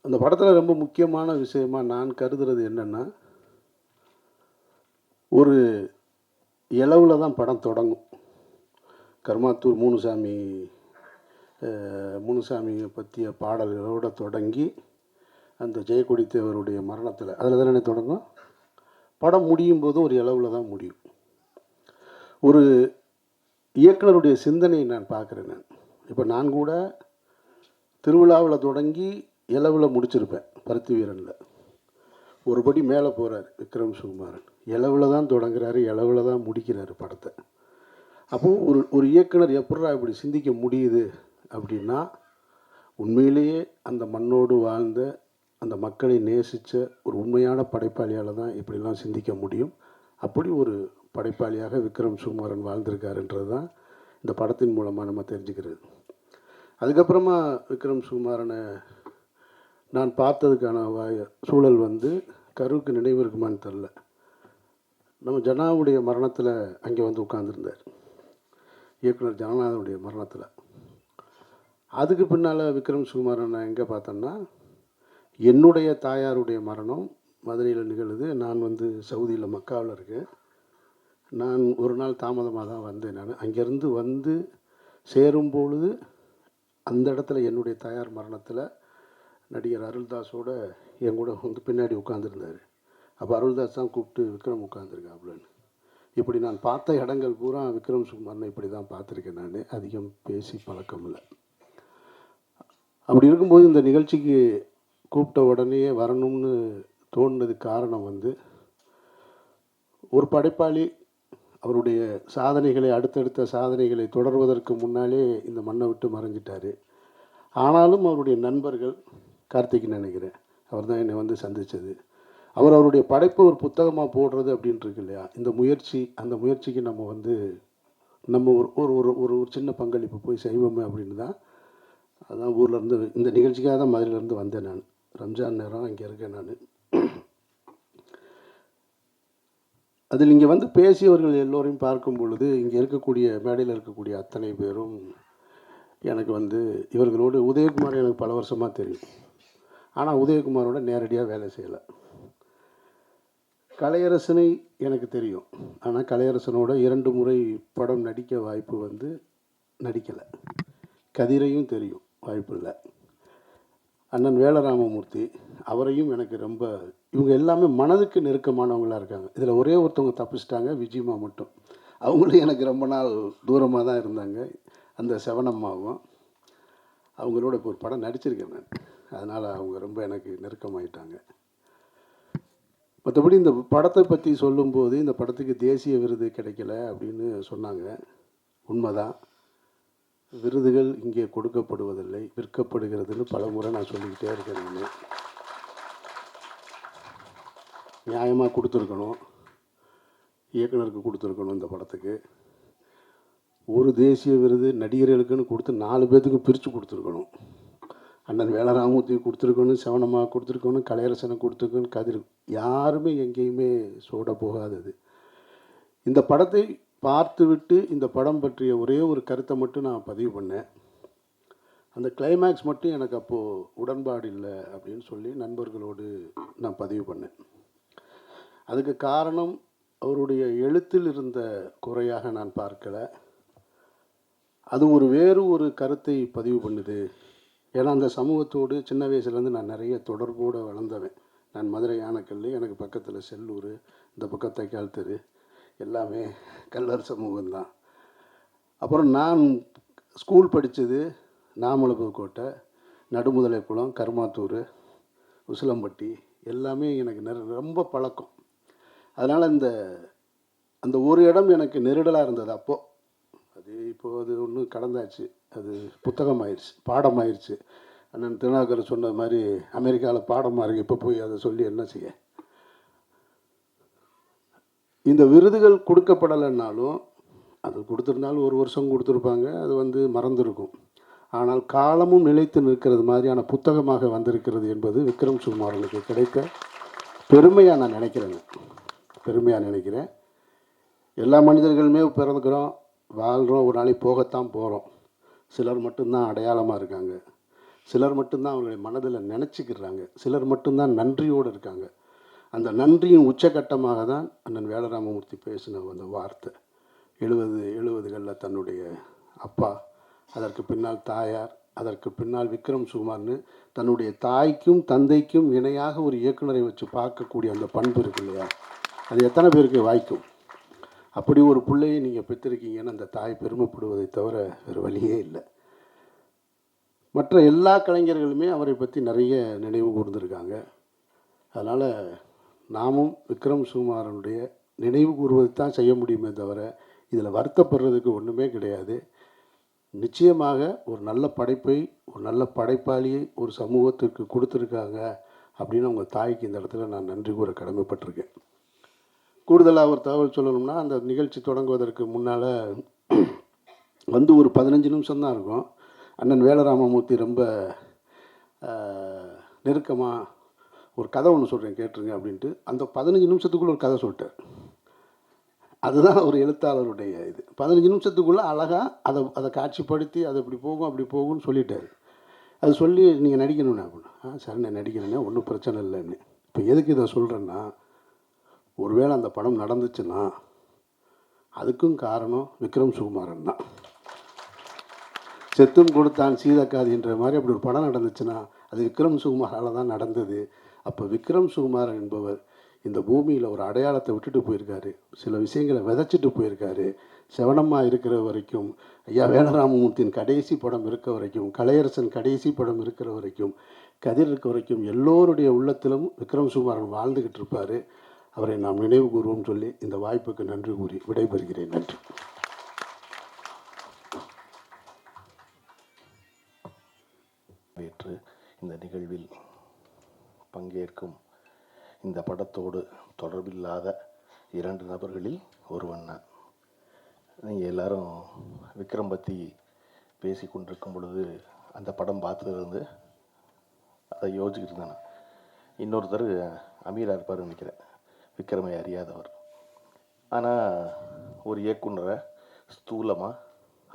அந்த படத்தில் ரொம்ப முக்கியமான விஷயமா நான் கருதுறது என்னென்னா, ஒரு இளவில் தான் படம் தொடங்கும். கர்மாத்தூர் முனுசாமியை பற்றிய பாடல்களோடு தொடங்கி அந்த ஜெயக்கொடி தேவருடைய மரணத்தில் அதில் தானே தொடங்கும். படம் முடியும் போது ஒரு இளவில் தான் முடியும். ஒரு இயக்குனருடைய சிந்தனையை நான் பார்க்குறேன். இப்போ நான் கூட திருவிழாவில் தொடங்கி இளவில் முடிச்சிருப்பேன். பருத்தி வீரனில் ஒருபடி மேலே போகிறார் விக்ரம் சுகுமாரன். இளவில் தான் தொடங்குறாரு, இளவில் தான் முடிக்கிறாரு படத்தை. அப்போது ஒரு இயக்குனர் எப்படா இப்படி சிந்திக்க முடியுது அப்படின்னா, உண்மையிலேயே அந்த மண்ணோடு வாழ்ந்த, அந்த மக்களை நேசித்த ஒரு உண்மையான படைப்பாளியால் தான் இப்படிலாம் சிந்திக்க முடியும். அப்படி ஒரு படைப்பாளியாக விக்ரம் சுகுமாரன் வாழ்ந்திருக்காருன்றது தான் இந்த படத்தின் மூலமாக நம்ம தெரிஞ்சுக்கிறது. அதுக்கப்புறமா விக்ரம் சுகுமாரனை நான் பார்த்ததுக்கான சூழல் வந்து கருவுக்கு நினைவு இருக்குமான்னு தெரில. நம்ம ஜனாவுடைய மரணத்தில் அங்கே வந்து உட்கார்ந்துருந்தார், இயக்குனர் ஜனநாதனுடைய மரணத்தில். அதுக்கு பின்னால் விக்ரம் சுகுமாரன் நான் எங்கே பார்த்தேன்னா, என்னுடைய தாயாருடைய மரணம் மதுரையில் நிகழுது. நான் வந்து சவுதியில் மக்காவில் இருக்கேன். நான் ஒரு நாள் தாமதமாக தான் வந்தேன். நான் அங்கேருந்து வந்து சேரும்பொழுது அந்த இடத்துல என்னுடைய தாயார் மரணத்தில் நடிகர் அருள்தாஸோட என் கூட வந்து பின்னாடி உட்காந்துருந்தார். அப்போ அருள்தாஸ் தான் கூப்பிட்டு விக்ரம் உட்காந்துருக்காப்புலன்னு. இப்படி நான் பார்த்த இடங்கள் பூரா விக்ரம் சுகுமாரனை இப்படி தான் பார்த்துருக்கேன். நான் அதிகம் பேசி பழக்கம் இல்லை. அப்படி இருக்கும்போது இந்த நிகழ்ச்சிக்கு கூப்பிட்ட உடனே வரணும்னு தோணுனதுக்கு காரணம் வந்து, ஒரு படைப்பாளி அவருடைய சாதனைகளை, அடுத்தடுத்த சாதனைகளை தொடர்வதற்கு முன்னாலே இந்த மண்ணை விட்டு மறைஞ்சிட்டார். ஆனாலும் அவருடைய நண்பர்கள், கார்த்திக் நினைக்கிறேன், அவர் தான் என்னை வந்து சந்தித்தது. அவருடைய படைப்பு ஒரு புத்தகமாக போடுறது அப்படின்ட்டு இருக்கு இல்லையா, இந்த முயற்சி, அந்த முயற்சிக்கு நம்ம ஒரு ஒரு ஒரு சின்ன பங்களிப்பு போய் செய்வோமே அப்படின்னு தான். அதான் ஊர்லேருந்து இந்த நிகழ்ச்சிக்காக தான் மதுரையிலேருந்து வந்தேன். நான் ரம்ஜான் நேரம் அங்கே இருக்கேன். நான் அதில் இங்கே வந்து பேசியவர்கள் எல்லோரையும் பார்க்கும் பொழுது, இங்கே இருக்கக்கூடிய மேடையில் இருக்கக்கூடிய அத்தனை பேரும் எனக்கு வந்து, இவர்களோடு உதயகுமார் எனக்கு பல வருஷமாக தெரியும். ஆனால் உதயகுமாரோட நேரடியாக வேலை செய்யலை. கலையரசனை எனக்கு தெரியும். ஆனால் கலையரசனோட 2 முறை படம் நடிக்க வாய்ப்பு வந்து நடிக்கலை. கதிரையும் தெரியும், வாய்ப்பு இல்லை. அண்ணன் வேலராமமூர்த்தி, அவரையும் எனக்கு ரொம்ப, இவங்க எல்லாமே மனதுக்கு நெருக்கமானவங்களாக இருக்காங்க. இதில் ஒரே ஒருத்தவங்க தப்பிச்சிட்டாங்க, விஜயம்மா மட்டும். அவங்களும் எனக்கு ரொம்ப நாள் தூரமாக தான் இருந்தாங்க. அந்த செவனம்மாவும், அவங்களோட இப்போ ஒரு படம் நடிச்சிருக்கேன் நான். அதனால் அவங்க ரொம்ப எனக்கு நெருக்கமாயிட்டாங்க. மற்றபடி இந்த படத்தை பற்றி சொல்லும்போது, இந்த படத்துக்கு தேசிய விருது கிடைக்கல அப்படின்னு சொன்னாங்க. உண்மைதான். விருதுகள் இங்கே கொடுக்கப்படுவதில்லை, விற்கப்படுகிறதுன்னு பல முறை நான் சொல்லிக்கிட்டே இருக்கேன். நான் நியாயமாக கொடுத்துருக்கணும், இயக்குனருக்கு கொடுத்துருக்கணும். இந்த படத்துக்கு ஒரு தேசிய விருது நடிகர்களுக்குன்னு கொடுத்து 4 பேர்த்துக்கு பிரித்து கொடுத்துருக்கணும். அண்ணன் வேலராமூர்த்தியை கொடுத்துருக்கணும், செவனம்மா கொடுத்துருக்கணும், கலையரசனை கொடுத்துருக்கணும், கதிர், யாருமே எங்கேயுமே சோட போகாதது. இந்த படத்தை பார்த்துவிட்டு இந்த படம் பற்றிய ஒரே ஒரு கருத்தை மட்டும் நான் பதிவு பண்ணேன். அந்த கிளைமேக்ஸ் மட்டும் எனக்கு அப்போது உடன்பாடு இல்லை அப்படின்னு சொல்லி நண்பர்களோடு நான் பதிவு பண்ணேன். அதுக்கு காரணம் அவருடைய எழுத்தில் இருந்த குறையாக நான் பார்க்கலை. அது வேறு ஒரு கருத்தை பதிவு பண்ணுது. ஏன்னா அந்த சமூகத்தோடு சின்ன வயசுலேருந்து நான் நிறைய தொடர்போடு வளர்ந்தவன். நான் மதுரை யானைக்கல், எனக்கு பக்கத்தில் செல்லூர், இந்த பக்கம் தைக்கால் தெரு, எல்லாமே கல்லர் சமூகம்தான். அப்புறம் நான் ஸ்கூல் படித்தது நாமலபுரக்கோட்டை, நடுமுதலைக்குளம், கருமாத்தூர், உசிலம்பட்டி, எல்லாமே எனக்கு ரொம்ப பழக்கம். அதனால் அந்த ஒரு இடம் எனக்கு நெருடலாக இருந்தது அப்போது. அது ஒன்றும் கடந்தாச்சு, அது புத்தகமாயிருச்சு, பாடமாயிருச்சு. அண்ணன் திருநாகர் சொன்ன மாதிரி அமெரிக்காவில் பாடமாக இருக்குது. இப்போ போய் அதை சொல்லி என்ன செய்ய? இந்த விருதுகள் கொடுக்கப்படலைன்னாலும், அது கொடுத்துருந்தாலும் 1 வருஷம் கொடுத்துருப்பாங்க, அது மறந்துருக்கும். ஆனால் காலமும் நிலைத்து நிற்கிறது மாதிரியான புத்தகமாக வந்திருக்கிறது என்பது விக்ரம் சுகுமாரனுக்கு கிடைத்த பெருமையாக நான் நினைக்கிறேங்க. பெருமையாக நினைக்கிறேன். எல்லா மனிதர்களுமே பிறந்துக்கிறோம், வாழ்கிறோம், ஒரு நாளைக்கு போகத்தான் போகிறோம். சிலர் மட்டும்தான் அடையாளமாக இருக்காங்க, சிலர் மட்டும்தான் அவங்களுடைய மனதில் நினச்சிக்கிறாங்க, சிலர் மட்டும்தான் நன்றியோடு இருக்காங்க. அந்த நன்றியின் உச்சகட்டமாக தான் அண்ணன் வேலராமமூர்த்தி பேசின அந்த வார்த்தை. 70களில் தன்னுடைய அப்பா, அதற்கு பின்னால் தாயார், அதற்கு பின்னால் விக்ரம் சுகுமார்னு தன்னுடைய தாய்க்கும் தந்தைக்கும் இணையாக ஒரு இயக்குனரை வச்சு பார்க்கக்கூடிய அந்த பண்பு இருக்கு இல்லையா, அது எத்தனை பேருக்கு வாய்க்கும்? அப்படி ஒரு பிள்ளையை நீங்கள் பெற்றிருக்கீங்கன்னு அந்த தாய் பெருமைப்படுவதை தவிர வேறு வழியே இல்லை. மற்ற எல்லா கலைஞர்களுமே அவரை பற்றி நிறைய நினைவு கூர்ந்திருக்காங்க. அதனால் நாமும் விக்ரம் சுகுமாரனுடைய நினைவு கூறுவதை தான் செய்ய முடியுமே தவிர இதில் வருத்தப்படுறதுக்கு ஒன்றுமே கிடையாது. நிச்சயமாக ஒரு நல்ல படைப்பை, ஒரு நல்ல படைப்பாளியை ஒரு சமூகத்திற்கு கொடுத்துருக்காங்க அப்படின்னு அவங்க தாய்க்கு இந்த இடத்துல நான் நன்றி கூற கடமைப்பட்டிருக்கேன். கூடுதலாக ஒரு தகவல் சொல்லணும்னா, அந்த நிகழ்ச்சி தொடங்குவதற்கு முன்னால் வந்து ஒரு 15 நிமிஷம் தான் இருக்கும். அண்ணன் வேலராமமூர்த்தி ரொம்ப நெருக்கமாக ஒரு கதை ஒன்று சொல்கிறேன் கேட்டுருங்க அப்படின்ட்டு அந்த 15 நிமிஷத்துக்குள்ளே ஒரு கதை சொல்லிட்டார். அதுதான் ஒரு எழுத்தாளருடைய இது. 15 நிமிஷத்துக்குள்ளே அழகாக அதை காட்சிப்படுத்தி அது இப்படி போகும் அப்படி போகும்னு சொல்லிட்டார். அது சொல்லி நீங்கள் நடிக்கணும்னு அப்படின்னா, சரி நான் நடிக்கிறேன்னே, ஒன்றும் பிரச்சனை இல்லைன்னு. இப்போ எதுக்கு இதை சொல்கிறேன்னா, ஒருவேளை அந்த படம் நடந்துச்சுன்னா அதுக்கும் காரணம் விக்ரம் சுகுமாரன் தான். செத்தும் கொடுத்தான் சீதக்காதின்ற மாதிரி அப்படி ஒரு படம் நடந்துச்சுன்னா அது விக்ரம் சுகுமாரால் தான் நடந்தது. அப்போ விக்ரம் சுகுமாரன் என்பவர் இந்த பூமியில் ஒரு அடையாளத்தை விட்டுட்டு போயிருக்காரு, சில விஷயங்களை விதைச்சிட்டு போயிருக்காரு. செவனம்மா இருக்கிற வரைக்கும், ஐயா வேலராமமூர்த்தியின் கடைசி படம் இருக்க வரைக்கும், கலையரசன் கடைசி படம் இருக்கிற வரைக்கும், கதிர் இருக்க வரைக்கும் எல்லோருடைய உள்ளத்திலும் விக்ரம் சுகுமாரன் வாழ்ந்துக்கிட்டு இருப்பார். அவரை நாம் நினைவு கூறுவோம் சொல்லி இந்த வாய்ப்புக்கு நன்றி கூறி விடைபெறுகிறேன். நன்றி. ஏற்று இந்த நிகழ்வில் பங்கேற்கும் இந்த படத்தோடு தொடர்பில்லாத 2 நபர்களில் ஒருவன் நான். நீங்கள் எல்லாரும் விக்ரம் பற்றி பேசி கொண்டிருக்கும் பொழுது அந்த படம் பார்த்ததுலேருந்து அதை யோசிச்சுக்கிட்டு இருந்தேன். இன்னொருத்தர் அமீரா இருப்பார் நினைக்கிறேன், விக்ரமை அறியாதவர். ஆனால் ஒரு இயக்குனரை ஸ்தூலமாக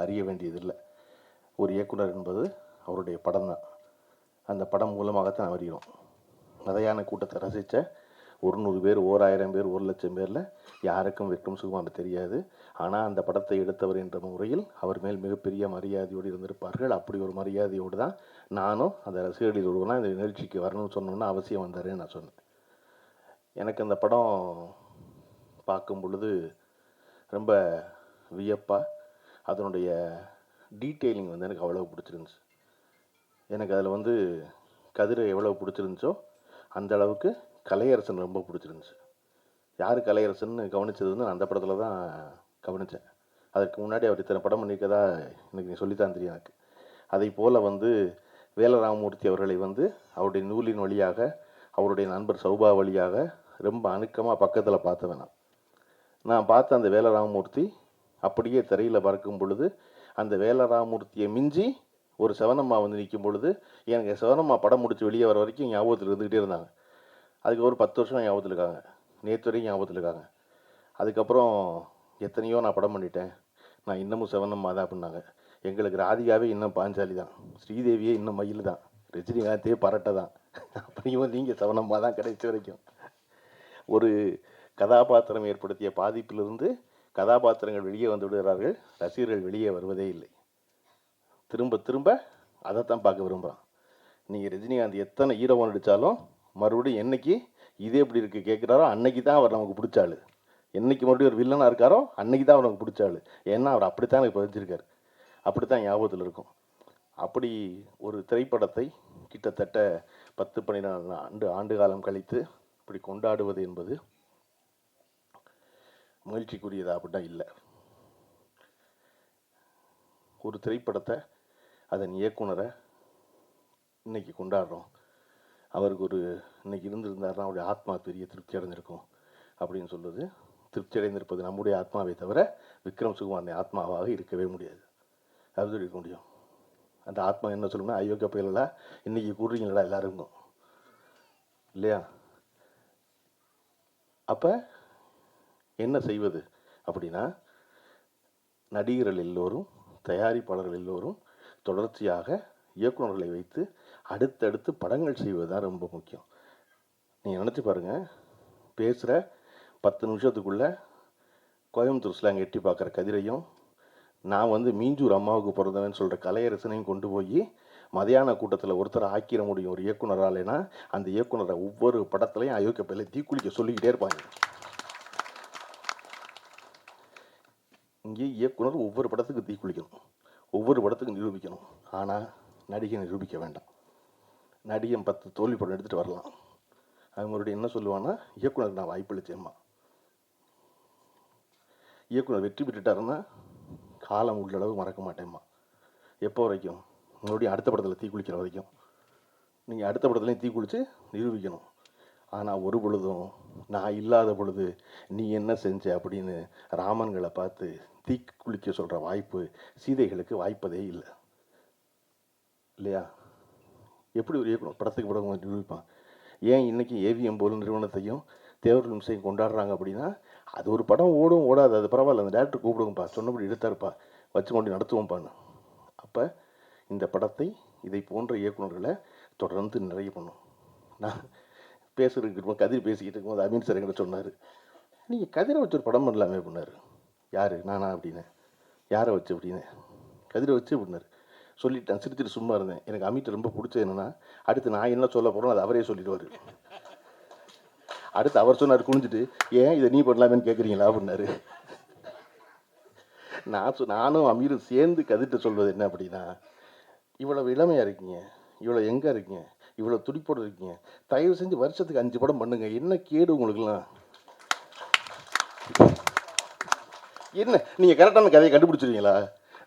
அறிய வேண்டியதில்லை. ஒரு இயக்குனர் என்பது அவருடைய படம் தான். அந்த படம் மூலமாகத்தான் அறிகிறோம். மதையான கூட்டத்தை ரசித்த 100 பேர், 1000 பேர், 1,00,000 பேரில் யாருக்கும் விக்ரம் சுகுமாரன் தெரியாது. ஆனால் அந்த படத்தை எடுத்தவர் என்ற முறையில் அவர் மேல் மிகப்பெரிய மரியாதையோடு இருந்திருப்பார்கள். அப்படி ஒரு மரியாதையோடு தான் நானும் அந்த ரசிகர்களில் ஒருவனா இந்த நிகழ்ச்சிக்கு வரணும்னு சொன்னோன்னா அவசியம் வந்தாருன்னு நான் சொன்னேன். எனக்கு அந்த படம் பார்க்கும் பொழுது ரொம்ப வியப்பாக அதனுடைய டீட்டெயிலிங் வந்து எனக்கு அவ்வளோ பிடிச்சிருந்துச்சு. எனக்கு அதில் வந்து கதிரை எவ்வளோ பிடிச்சிருந்துச்சோ அந்த அளவுக்கு கலையரசன் ரொம்ப பிடிச்சிருந்துச்சு. யார் கலையரசன்னு கவனித்தது வந்து நான் அந்த படத்தில் தான் கவனித்தேன். அதற்கு முன்னாடி அவர் இத்தனை படம் பண்ணியிருக்கதா எனக்கு நீ சொல்லித்தான் தெரியும் எனக்கு. அதை போல் வந்து வேலராமமூர்த்தி அவர்களை வந்து அவருடைய நூலின் வழியாக, அவருடைய நண்பர் சௌபா வழியாக ரொம்ப அணுக்கமாக பக்கத்தில் பார்த்தவன் நான் பார்த்த அந்த வேலராமமூர்த்தி அப்படியே திரையில் பறக்கும் பொழுது அந்த வேலராமமூர்த்தியை மிஞ்சி ஒரு செவனம்மா வந்து நிற்கும் பொழுது எனக்கு செவனம்மா படம் முடிச்சு வெளியே வர வரைக்கும் ஞாபகத்தில் இருந்துக்கிட்டே இருந்தாங்க. அதுக்கு ஒரு 10 வருஷம் ஞாபகத்தில் இருக்காங்க, நேற்று வரைக்கும் ஞாபகத்தில் இருக்காங்க. அதுக்கப்புறம் எத்தனையோ நான் படம் பண்ணிட்டேன், நான் இன்னமும் செவனம்மா தான் அப்படின்னாங்க. எங்களுக்கு ராதிகாவே இன்னும் பாஞ்சாலி தான், ஸ்ரீதேவியே இன்னும் மயில் தான், ரஜினிகாந்தே பரட்டை தான், அப்படியும் நீங்கள் செவனம்மா தான் கடைசி வரைக்கும். ஒரு கதாபாத்திரம் ஏற்படுத்திய பாதிப்பிலிருந்து கதாபாத்திரங்கள் வெளியே வந்து விடுகிறார்கள், ரசிகர்கள் வெளியே வருவதே இல்லை. திரும்ப திரும்ப அதைத்தான் பார்க்க விரும்புகிறான். நீங்கள் ரஜினிகாந்த் எத்தனை ஹீரோவான் நடித்தாலும் மறுபடியும் என்னைக்கு இதே எப்படி இருக்குது கேட்குறாரோ அன்னைக்கு தான் அவர் நமக்கு பிடிச்சாள். என்னைக்கு மறுபடியும் ஒரு வில்லனாக இருக்காரோ அன்னைக்கு தான் அவர் நமக்கு பிடிச்சாள். ஏன்னா அவர் அப்படித்தான் எனக்கு பதிஞ்சிருக்கார், அப்படித்தான் ஞாபகத்தில் இருக்கும். அப்படி ஒரு திரைப்படத்தை கிட்டத்தட்ட 10-12 ஆண்டு காலம் கழித்து இப்படி கொண்டாடுவது என்பது மகிழ்ச்சிக்குரியதா அப்படின்னா இல்லை. ஒரு திரைப்படத்தை, அதன் இயக்குனரை இன்னைக்கு கொண்டாடுறோம். அவருக்கு ஒரு இன்னைக்கு இருந்திருந்தாருன்னா அவருடைய ஆத்மா பெரிய திருப்தி அடைஞ்சிருக்கும் அப்படின்னு சொல்லுது. திருப்தி அடைந்திருப்பது நம்முடைய ஆத்மாவை தவிர விக்ரம் சுகுமாரன் ஆத்மாவாக இருக்கவே முடியாது. அது இருக்க முடியும். அந்த ஆத்மா என்ன சொல்லணும்னா, அயோக்கிய பயலா இன்றைக்கி கூடுறீங்களா எல்லாருக்கும், இல்லையா? அப்போ என்ன செய்வது அப்படின்னா, நடிகர்கள் எல்லோரும், தயாரிப்பாளர்கள் எல்லோரும் தொடர்ச்சியாக இயக்குனர்களை வைத்து அடுத்தடுத்து படங்கள் செய்வது தான் ரொம்ப முக்கியம். நீங்கள் நினச்சி பாருங்கள், பேசுகிற 10 நிமிஷத்துக்குள்ளே கோயம்புத்தூர் ஸ்லாங் எட்டி பார்க்குற கதிரையும், நான் வந்து மீஞ்சூர் அம்மாவுக்கு பிறந்தவன் சொல்கிற கலையரசனையும் கொண்டு போய் மதியான கூட்டத்தில் ஒருத்தரை ஆக்கிட முடியும் ஒரு இயக்குனராலேனா, அந்த இயக்குனரை ஒவ்வொரு படத்துலையும் அயோக்கிய பையில தீக்குளிக்க சொல்லிக்கிட்டே இருப்பாங்க. இங்கே இயக்குனர் ஒவ்வொரு படத்துக்கு தீக்குளிக்கணும், ஒவ்வொரு படத்துக்கு நிரூபிக்கணும். ஆனால் நடிகை நிரூபிக்க வேண்டாம். நடிகன் 10 தோல்வி படம் எடுத்துகிட்டு வரலாம், அது மறுபடியும் என்ன சொல்லுவான்னா, இயக்குனருக்கு நான் வாய்ப்பளிச்சேம்மா. இயக்குனர் வெற்றி பெற்றுட்டாருன்னா காலம் உள்ளளவு மறக்க மாட்டேம்மா. எப்போ வரைக்கும்? மறுபடியும் அடுத்த படத்தில் தீக்குளிக்கிற வரைக்கும். நீங்கள் அடுத்த படத்துலையும் தீக்குளித்து நிரூபிக்கணும். ஆனால் ஒரு பொழுதும் நான் இல்லாத பொழுது நீ என்ன செஞ்ச அப்படின்னு ராமன்களை பார்த்து தீக்குளிக்க சொல்கிற வாய்ப்பு சீதைகளுக்கு வாய்ப்பதே இல்லை, இல்லையா? எப்படி ஒரு இயக்குனர் படத்துக்கு படம் நிரூபிப்பான்? ஏன் இன்றைக்கி ஏவிஎம் போல நிறுவனத்தையும் தேவர் நிமிஷம் கொண்டாடுறாங்க அப்படின்னா, அது ஒரு படம் ஓடும் ஓடாது, அது பரவாயில்ல, அந்த டேரக்டர் கூப்பிடுங்கப்பா, சொன்னபடி எடுத்தாருப்பா, வச்சு கொண்டு நடத்துவோம்ப்பான்னு. அப்போ இந்த படத்தை இதை போன்ற இயக்குனர்களை தொடர்ந்து நிறைய பண்ணும். நான் பேசுகிறதுக்கு இருக்கும் கதிர் பேசிக்கிட்டு இருக்கும்போது அமீன் சார் என்கிட்ட சொன்னார், நீங்கள் கதிரை வச்சு ஒரு படம் பண்ணலாமே அப்படின்னாரு. யார்? நானா அப்படின்னு. யாரை வச்சு அப்படின்னு? கதிரை வச்சு அப்படின்னாரு. சொல்லிட்டேன், சிரிச்சிட்டு சும்மா இருந்தேன். எனக்கு அமிட்ட ரொம்ப பிடிச்சது என்னென்னா, அடுத்து நான் என்ன சொல்ல போகிறோம் அதை அவரே சொல்லிடுவார். அடுத்து அவர் சொன்னார் குனிஞ்சிட்டு, ஏன் இதை நீ பண்ணலாமேன்னு கேட்குறீங்களா அப்படின்னாரு. நானும் அமீரும் சேர்ந்து கதிர்ட்டு சொல்வது என்ன அப்படின்னா, இவ்வளோ இளமையாக இருக்கீங்க, இவ்வளோ எங்கே இருக்கீங்க, இவ்வளோ துடிப்போடு இருக்கீங்க, தயவு செஞ்சு வருஷத்துக்கு 5 படம் பண்ணுங்க, என்ன கேடு உங்களுக்குலாம்? என்ன நீங்கள் கரெக்டான கதையை கண்டுபிடிச்சிருவீங்களா?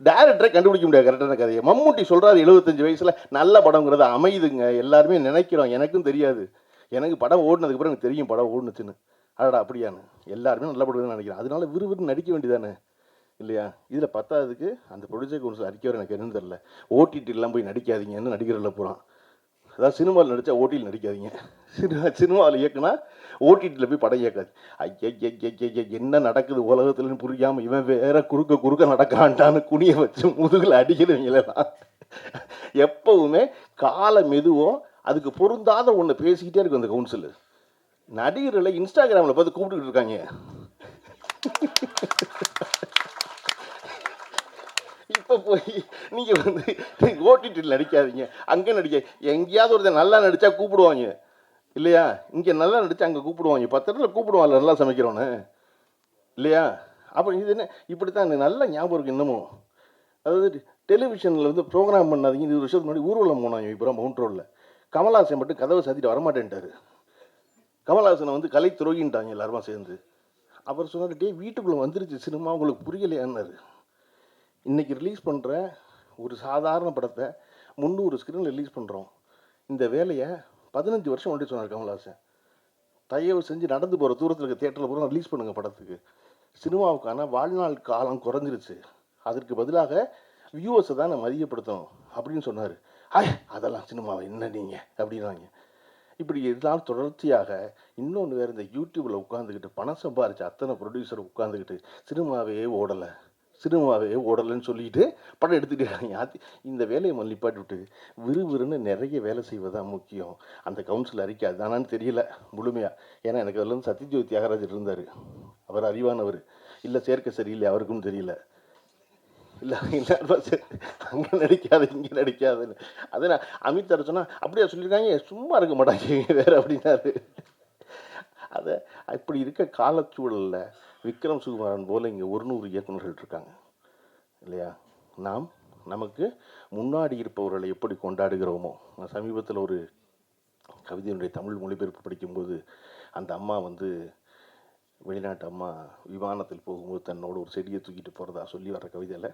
டேரக்டரை கண்டுபிடிக்க முடியாது கரெக்டான கதையை. மம்முட்டி சொல்கிறாரு 75 வயசில் நல்ல படங்கிறது அமையுதுங்க, எல்லாருமே நினைக்கிறோம், எனக்கும் தெரியாது. எனக்கு படம் ஓடினதுக்கப்புறம் எனக்கு தெரியும் படம் ஓடுனுச்சுன்னு. அடடா அப்படியான்னு எல்லாருமே நல்ல படம் நினைக்கிறேன். அதனால விறுவிறு நடிக்க வேண்டியதானே, இல்லையா? இதில் பத்தாவதுக்கு அந்த ப்ரொடியூசர் கவுன்சில் அறிக்கை வர எனக்கு என்னன்னு தெரில. ஓடிடிலாம் போய் நடிக்காதீங்கன்னு நடிகர்களில் போகிறான். அதாவது சினிமாவில் நடித்தா ஓடியில் நடிக்காதீங்க, சினிமாவில் இயக்குனா ஓடிடியில் போய் படம் இயக்காது. ஐயா என்ன நடக்குது உலகத்துலன்னு புரியாமல் இவன் வேற குறுக்க நடக்கான்டான்னு குனிய வச்சு முதுகில் அடிக்கிறவங்களெல்லாம் எப்பவுமே கால மெதுவோ அதுக்கு பொருந்தாத ஒன்று பேசிக்கிட்டே இருக்கு அந்த கவுன்சில். நடிகர்களை இன்ஸ்டாகிராமில் பார்த்து கூப்பிட்டுக்கிட்டு இருக்காங்க. இப்போ போய் நீங்கள் வந்து ஓடிடியில் நடிக்காதீங்க, அங்கே நடிக்க, எங்கேயாவது ஒருத்தர் நல்லா நடித்தா கூப்பிடுவாங்க, இல்லையா? இங்கே நல்லா நடித்தா அங்கே கூப்பிடுவாங்க, 10 இடத்துல கூப்பிடுவாங்க நல்லா சமைக்கிறோன்னு, இல்லையா? அப்போ இது என்ன இப்படி தான் நல்ல ஞாபகம் இருக்குது இன்னமும். அதாவது டெலிவிஷனில் வந்து ப்ரோக்ராம் பண்ணாதீங்க. 20 வருஷத்துக்கு முன்னாடி ஊர்வலம் போனாங்க, இப்போ மவுண்ட் ரோடில். கமல்ஹாசன் மட்டும் கதவை சாத்திட்டு வரமாட்டேன்ட்டார். கமல்ஹாசனை வந்து கலை துரோகின்ட்டாங்க எல்லாருமா சேர்ந்து. அவர் சொன்னார், டே வீட்டுக்குள்ளே வந்துருச்சு சினிமா, உங்களுக்கு புரியலையான்னாரு. இன்றைக்கி ரிலீஸ் பண்ணுற ஒரு சாதாரண படத்தை 300 ஸ்க்ரீனில் ரிலீஸ் பண்ணுறோம். இந்த வேலையை 15 வருஷம் முன்னாடி சொன்னார் கமல்ஹாசன். தயவு செஞ்சு நடந்து போகிற தூரத்தில் இருக்க தேட்டரில் பூரா ரிலீஸ் பண்ணுங்கள் படத்துக்கு. சினிமாவுக்கான வாழ்நாள் காலம் குறைஞ்சிருச்சு, அதற்கு பதிலாக வியூவர்ஸை தான் நான் மதியப்படுத்தணும் அப்படின்னு சொன்னார். அதெல்லாம் சினிமாவை என்ன நீங்கள் அப்படின்னாங்க. இப்படி இதனால் தொடர்ச்சியாக இன்னொன்று வேறு, இந்த யூடியூப்பில் உட்காந்துக்கிட்டு பணம் சம்பாரிச்சு அத்தனை ப்ரொடியூசர் உட்காந்துக்கிட்டு சினிமாவே ஓடலைன்னு சொல்லிட்டு படம் எடுத்துக்கிட்டு இந்த வேலையை நிப்பாட்டி விட்டு விறுவிறுன்னு நிறைய வேலை செய்வதுதான் முக்கியம். அந்த கவுன்சில் அறிக்கை அதுதானான்னு தெரியல முழுமையாக. ஏன்னா எனக்கு அதில் வந்து சத்யஜோதி தியாகராஜர் இருந்தார், அவர் அறிவானவர். இல்லை சேர்க்கை சரியில்லை அவருக்கும் தெரியல, இல்லை அங்கே நடிக்காது இங்கே நடிக்காதுன்னு. அதை நான் அமித்தார் சொன்னால் அப்படியே சொல்லியிருக்காங்க, சும்மா இருக்க மாட்டாங்க வேறு அப்படின்னாரு. அதை இப்படி இருக்க காலச்சூழலில் விக்ரம் சுகுமாரன் போல் இங்கே 100 இயக்குநர்கள் இருக்காங்க, இல்லையா? நமக்கு முன்னாடி இருப்பவர்களை எப்படி கொண்டாடுகிறோமோ. நான் சமீபத்தில் ஒரு கவிதையினுடைய தமிழ் மொழிபெயர்ப்பு படிக்கும்போது அந்த அம்மா வந்து வெளிநாட்டு அம்மா விமானத்தில் போகும்போது தன்னோட ஒரு செடியை தூக்கிட்டு போகிறதா சொல்லி வர்ற கவிதையில்,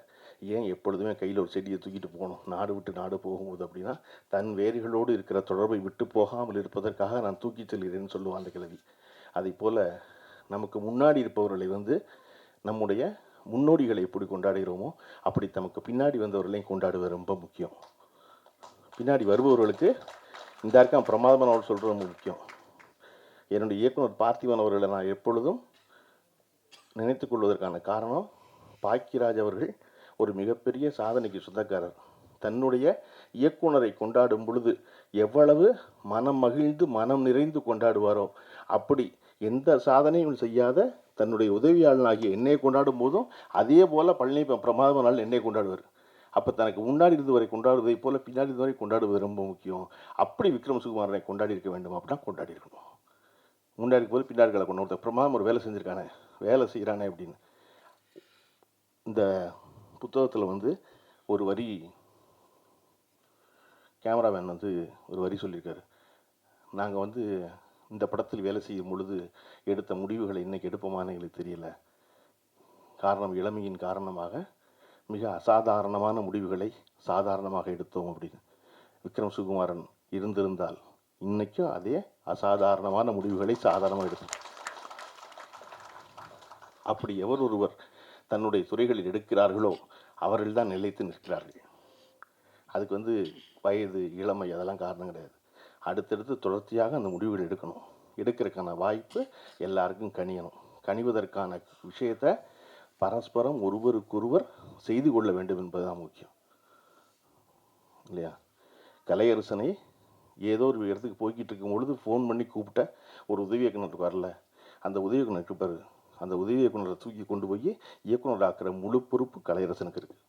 ஏன் எப்பொழுதுமே கையில் ஒரு செடியை தூக்கிட்டு போகணும் நாடு விட்டு நாடு போகும்போது அப்படின்னா, தன் வேர்களோடு இருக்கிற தொடர்பை விட்டு போகாமல் இருப்பதற்காக நான் தூக்கி செல்கிறேன்னு சொல்லுவான் அந்த கிழவி. அதை போல் நமக்கு முன்னாடி இருப்பவர்களை வந்து நம்முடைய முன்னோடிகளை எப்படி கொண்டாடுகிறோமோ அப்படி நமக்கு பின்னாடி வந்தவர்களையும் கொண்டாடுவது ரொம்ப முக்கியம். பின்னாடி வருபவர்களுக்கு இந்த இருக்கான் பிரமாதமான அவர் சொல்கிறது ரொம்ப முக்கியம். என்னுடைய இயக்குனர் பார்த்திபன் அவர்களை நான் எப்பொழுதும் நினைத்து கொள்வதற்கான காரணம், பாக்கியராஜ் அவர்கள் ஒரு மிகப்பெரிய சாதனைக்கு சொந்தக்காரர். தன்னுடைய இயக்குனரை கொண்டாடும் பொழுது எவ்வளவு மனம் மகிழ்ந்து மனம் நிறைந்து கொண்டாடுவாரோ, அப்படி எந்த சாதனையும் செய்யாத தன்னுடைய உதவியாளனாகிய என்னை கொண்டாடும் போதும் அதே போல் பழனி பிரமாதமனால் என்னை கொண்டாடுவார். அப்போ தனக்கு முன்னாடி இருந்தவரை கொண்டாடுவதை போல பின்னாடி இருந்தவரை கொண்டாடுவது ரொம்ப முக்கியம். அப்படி விக்ரம் சுகுமாரனை கொண்டாடி இருக்க வேண்டும், அப்படின்னா கொண்டாடி இருக்கணும். முன்னாடி போது பின்னாடி கொண்டு பிரமாதம் ஒரு வேலை செஞ்சுருக்கானே, வேலை செய்கிறானே அப்படின்னு. இந்த புத்தகத்தில் வந்து ஒரு வரி கேமராமேன் வந்து ஒரு வரி சொல்லியிருக்காரு. நாங்கள் வந்து இந்த படத்தில் வேலை செய்யும் பொழுது எடுத்த முடிவுகளை இன்றைக்கி எடுப்போமான்னு எங்களுக்கு தெரியல. காரணம் இளமையின் காரணமாக மிக அசாதாரணமான முடிவுகளை சாதாரணமாக எடுத்தோம் அப்படின்னு. விக்ரம் சுகுமாரன் இருந்திருந்தால் இன்றைக்கும் அதே அசாதாரணமான முடிவுகளை சாதாரணமாக எடுத்தோம். அப்படி எவர் ஒருவர் தன்னுடைய துறைகளில் எடுக்கிறார்களோ அவர்கள் தான் நிலைத்து நிற்கிறார்கள். அதுக்கு வந்து வயது இளமை அதெல்லாம் காரணம் கிடையாது. அடுத்தடுத்து தொடர்ச்சியாக அந்த முடிவுகள் எடுக்கணும். எடுக்கிறதுக்கான வாய்ப்பு எல்லாருக்கும் கனியணும். கனிவதற்கான விஷயத்தை பரஸ்பரம் ஒருவருக்கொருவர் செய்து கொள்ள வேண்டும் என்பதுதான் முக்கியம், இல்லையா? கலையரசனை ஏதோ ஒரு இடத்துக்கு போய்கிட்டு இருக்கும் பொழுது ஃபோன் பண்ணி கூப்பிட்ட ஒரு உதவி இயக்குனர் வரல, அந்த உதவி இயக்குனர் இருப்பார். அந்த உதவி இயக்குனரை தூக்கி கொண்டு போய் இயக்குனர் ஆக்கிற முழு பொறுப்பு கலையரசனுக்கு இருக்குது.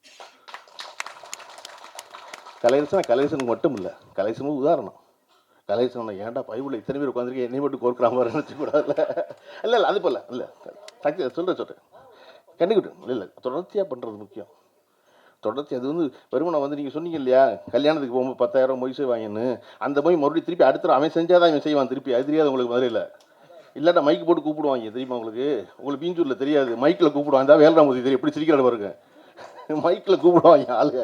கலையரசனுக்கு மட்டும் இல்லை, கலையரசனும் உதாரணம். கலையரசனை ஏன்டா பைபிள் இத்தனை பேர் உட்காந்துருக்கேன் என்னை மட்டும் கோர்க்குற மாதிரி நினச்சக்கூடாதுல்ல. இல்லை இல்லை அது போல் இல்லை சொல்கிறேன் கண்டிப்பாக இல்லை தொடர்ச்சியாக பண்ணுறது முக்கியம். தொடர்ச்சி அது வந்து வருமானம் வந்து நீங்கள் சொன்னீங்க இல்லையா, கல்யாணத்துக்கு போகும்போது 10,000 மொய் செய்வாங்கன்னு, அந்த மொய் மறுபடியும் திருப்பி அடுத்த அவன் செஞ்சாதான் இவன் செய்வான் திருப்பி. அது தெரியாது உங்களுக்கு மதுரையில். இல்லாட்டா மைக்கு போட்டு கூப்பிடுவாங்க தெரியுமா உங்களுக்கு பீஞ்சூரில் தெரியாது. மைக்கில் கூப்பிடுவாங்க, இந்த வேல்ராமூர்த்தி தெரியும் எப்படி சிரிக்கிறாரு பாருங்க. மைக்கில் கூப்பிடுவாங்க ஆளுங்க.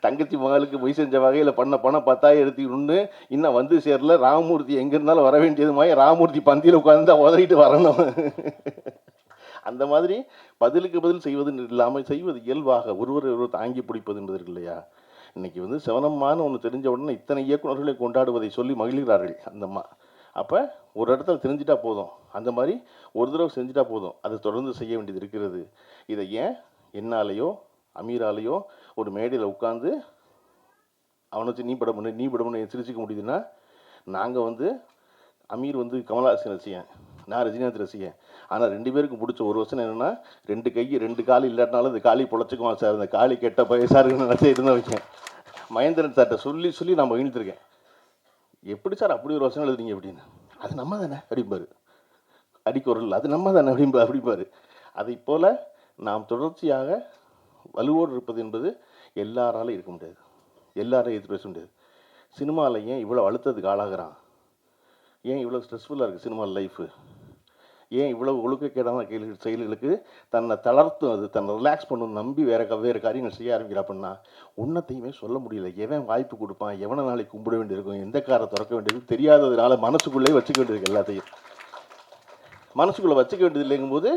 தங்கச்சி மகளுக்கு மொய் செஞ்ச வகையில் பண்ண பணம் 10,000 எடுத்துக்கணும்னு இன்னும் வந்து சேரல. ராமமூர்த்தி எங்கே இருந்தாலும் வர வேண்டியது மாதிரி ராமமூர்த்தி பந்தியில் உட்காந்து உதறிட்டு வரணும். அந்த மாதிரி பதிலுக்கு பதில் செய்வது இல்லாமல் செய்வது இயல்பாக ஒருவர் தாங்கி பிடிப்பது என்பது இருக்கு இல்லையா. இன்றைக்கி வந்து சிவனம்மான்னு ஒன்று தெரிஞ்ச உடனே இத்தனை இயக்குநர்களை கொண்டாடுவதை சொல்லி மகிழ்கிறார்கள் அந்த அம்மா. அப்போ ஒரு இடத்துல தெரிஞ்சிட்டா போதும், அந்த மாதிரி ஒரு தடவை செஞ்சுட்டா போதும், அதை தொடர்ந்து செய்ய வேண்டியது இருக்கிறது. இதை ஏன் என்னாலேயோ அமீராலேயோ ஒரு மேடையில் உட்காந்து அவனை வச்சு நீ படம்னு சிரிச்சிக்க முடியுதுன்னா, நாங்கள் வந்து அமீர் வந்து கமல்ஹாசன் ரசிகன், நான் ரஜினிகாந்த் ரசிகன். ஆனால் 2 பேருக்கும் பிடிச்ச ஒரு வருஷம் என்னென்னா, 2 கை 2 கால் இல்லாட்டினாலும் இந்த காலி பொழைச்சிக்குவான் சார், இந்த காலி கெட்ட பைசாருன்னு நினச்சிட்டு இருந்தால் வைக்கேன். மகேந்திரன் சார்கிட்ட சொல்லி நான் மகிழ்ந்திருக்கேன். எப்படி சார் அப்படி ஒரு வசனம் எழுதுறீங்க அப்படின்னு. அது நம்ம தானே அப்படிம்பாரு. அடிக்குறல் அது நம்ம தானே அப்படிம்பாரு. அதை போல் நாம் தொடர்ச்சியாக வலுவோடு இருப்பது என்பது எல்லாராலும் இருக்க முடியாது, எல்லாரையும் எதிர்த்து பேச முடியாது. சினிமாவில் ஏன் இவ்வளோ அழுத்தத்துக்கு ஆளாகிறான், ஏன் இவ்வளோ ஸ்ட்ரெஸ்ஃபுல்லாக இருக்குது சினிமா லைஃபு, ஏன் இவ்வளோ ஒழுக்கக்கேடான செயல்களுக்கு தன்னை தளர்த்தும், அது தன்னை ரிலாக்ஸ் பண்ணணும் நம்பி வேறு காரியங்கள் செய்ய ஆரம்பிக்கிற அப்படின்னா ஒன்றத்தையுமே சொல்ல முடியல. எவன் வாய்ப்பு கொடுப்பான், எவனை நாளைக்கு கும்பிட வேண்டியிருக்கும், எந்த காரை திறக்க வேண்டியது தெரியாததுனால மனசுக்குள்ளே வச்சுக்க வேண்டியிருக்கு. எல்லாத்தையும் மனசுக்குள்ளே வச்சுக்க வேண்டியது இல்லைங்கும்போது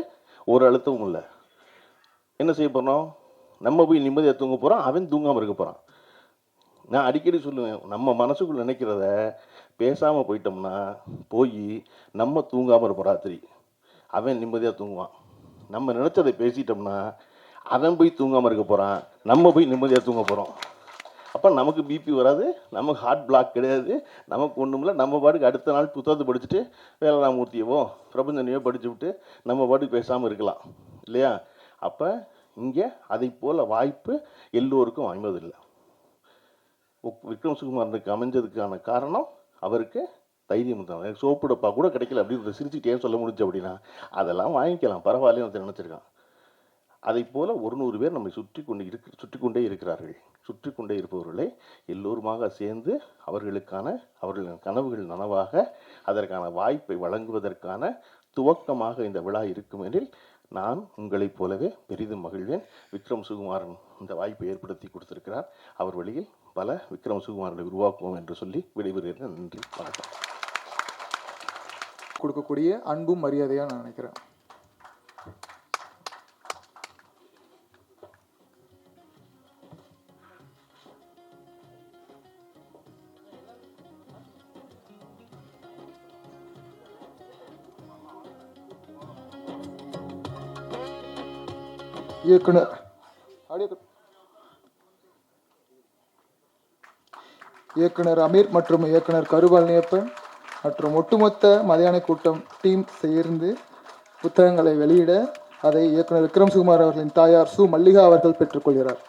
ஒரு அழுத்தமும் இல்லை. என்ன செய்ய போகிறோம், நம்ம போய் நிம்மதியாக தூங்க போகிறோம், அவன் தூங்காமல் இருக்க போகிறான். நான் அடிக்கடி சொல்லுவேன், நம்ம மனசுக்குள்ள நினைக்கிறத பேசாமல் போயிட்டோம்னா போய் நம்ம தூங்காமல் இருப்போம். ராத்திரி அவன் நிம்மதியாக தூங்குவான். நம்ம நினச்சதை பேசிட்டோம்னா அவன் போய் தூங்காமல் இருக்க போகிறான், நம்ம போய் நிம்மதியாக தூங்க போகிறோம். அப்போ நமக்கு பிபி வராது, நமக்கு ஹார்ட் பிளாக் கிடையாது, நமக்கு ஒன்றும் இல்லை. நம்ம பாட்டுக்கு அடுத்த நாள் புத்தகத்தை படிச்சுட்டு வேலராமூர்த்தியவோ பிரபஞ்சனையோ படித்து விட்டு நம்ம பாட்டுக்கு பேசாமல் இருக்கலாம் இல்லையா. அப்போ இங்கே அதை போல் வாய்ப்பு எல்லோருக்கும் அமைவதில்லை. விக்ரம் சுகுமாரனுக்கு அமைஞ்சதுக்கான காரணம் அவருக்கு தைரியம் தான். எனக்கு சோப்பு டப்பா கூட கிடைக்கல அப்படின்னு சிரிச்சுக்கிட்டே ஏன் சொல்ல முடிஞ்சு அப்படின்னா, அதெல்லாம் வாங்கிக்கலாம் பரவாயில்லன்னு நினச்சிருக்கான். அதை போல் 100 பேர் நம்மை சுற்றி கொண்டே இருக்கிறார்கள். சுற்றி கொண்டே இருப்பவர்களை எல்லோருமாக சேர்ந்து அவர்களின் கனவுகள் நனவாக அதற்கான வாய்ப்பை வழங்குவதற்கான துவக்கமாக இந்த விழா இருக்கும் எனில் நான் உங்களைப் போலவே பெரிதும் மகிழ்வேன். விக்ரம் சுகுமாரன் இந்த வாய்ப்பை ஏற்படுத்தி கொடுத்திருக்கிறார். அவர் வழியில் பல விக்ரம் சுகுமாரனை உருவாக்குவோம் என்று சொல்லி விடைபெறுகிறேன். நன்றி, வணக்கம். கொடுக்கக்கூடிய அன்பும் மரியாதையாக நான் நினைக்கிறேன். இயக்குனர் இயக்குனர் அமீர் மற்றும் இயக்குனர் கருபாலனியப்பன் மற்றும் ஒட்டுமொத்த மதியான கூட்டம் டீம் சேர்ந்து புத்தகங்களை வெளியிட அதை இயக்குனர் விக்ரம் சுகுமார் அவர்களின் தாயார் சு மல்லிகா அவர்கள் பெற்றுக்கொள்கிறார்.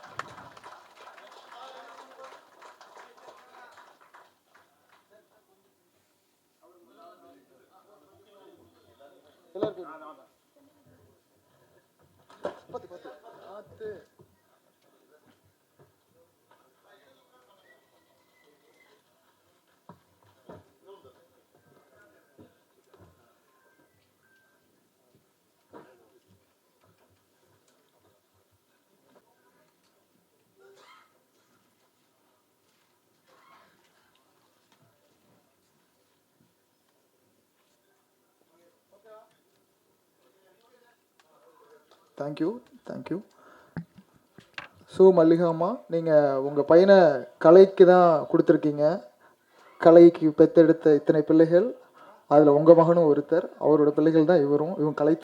தேங்க்யூ. ஸோ மல்லிகாம்மா, நீங்கள் உங்கள் பையனை கலைக்கு தான் கொடுத்துருக்கீங்க. கலைக்கு பெற்றெடுத்த இத்தனை பிள்ளைகள், அதில் உங்கள் மகனும் ஒருத்தர். அவரோட பிள்ளைகள் தான் இவரும். இவங்க கலை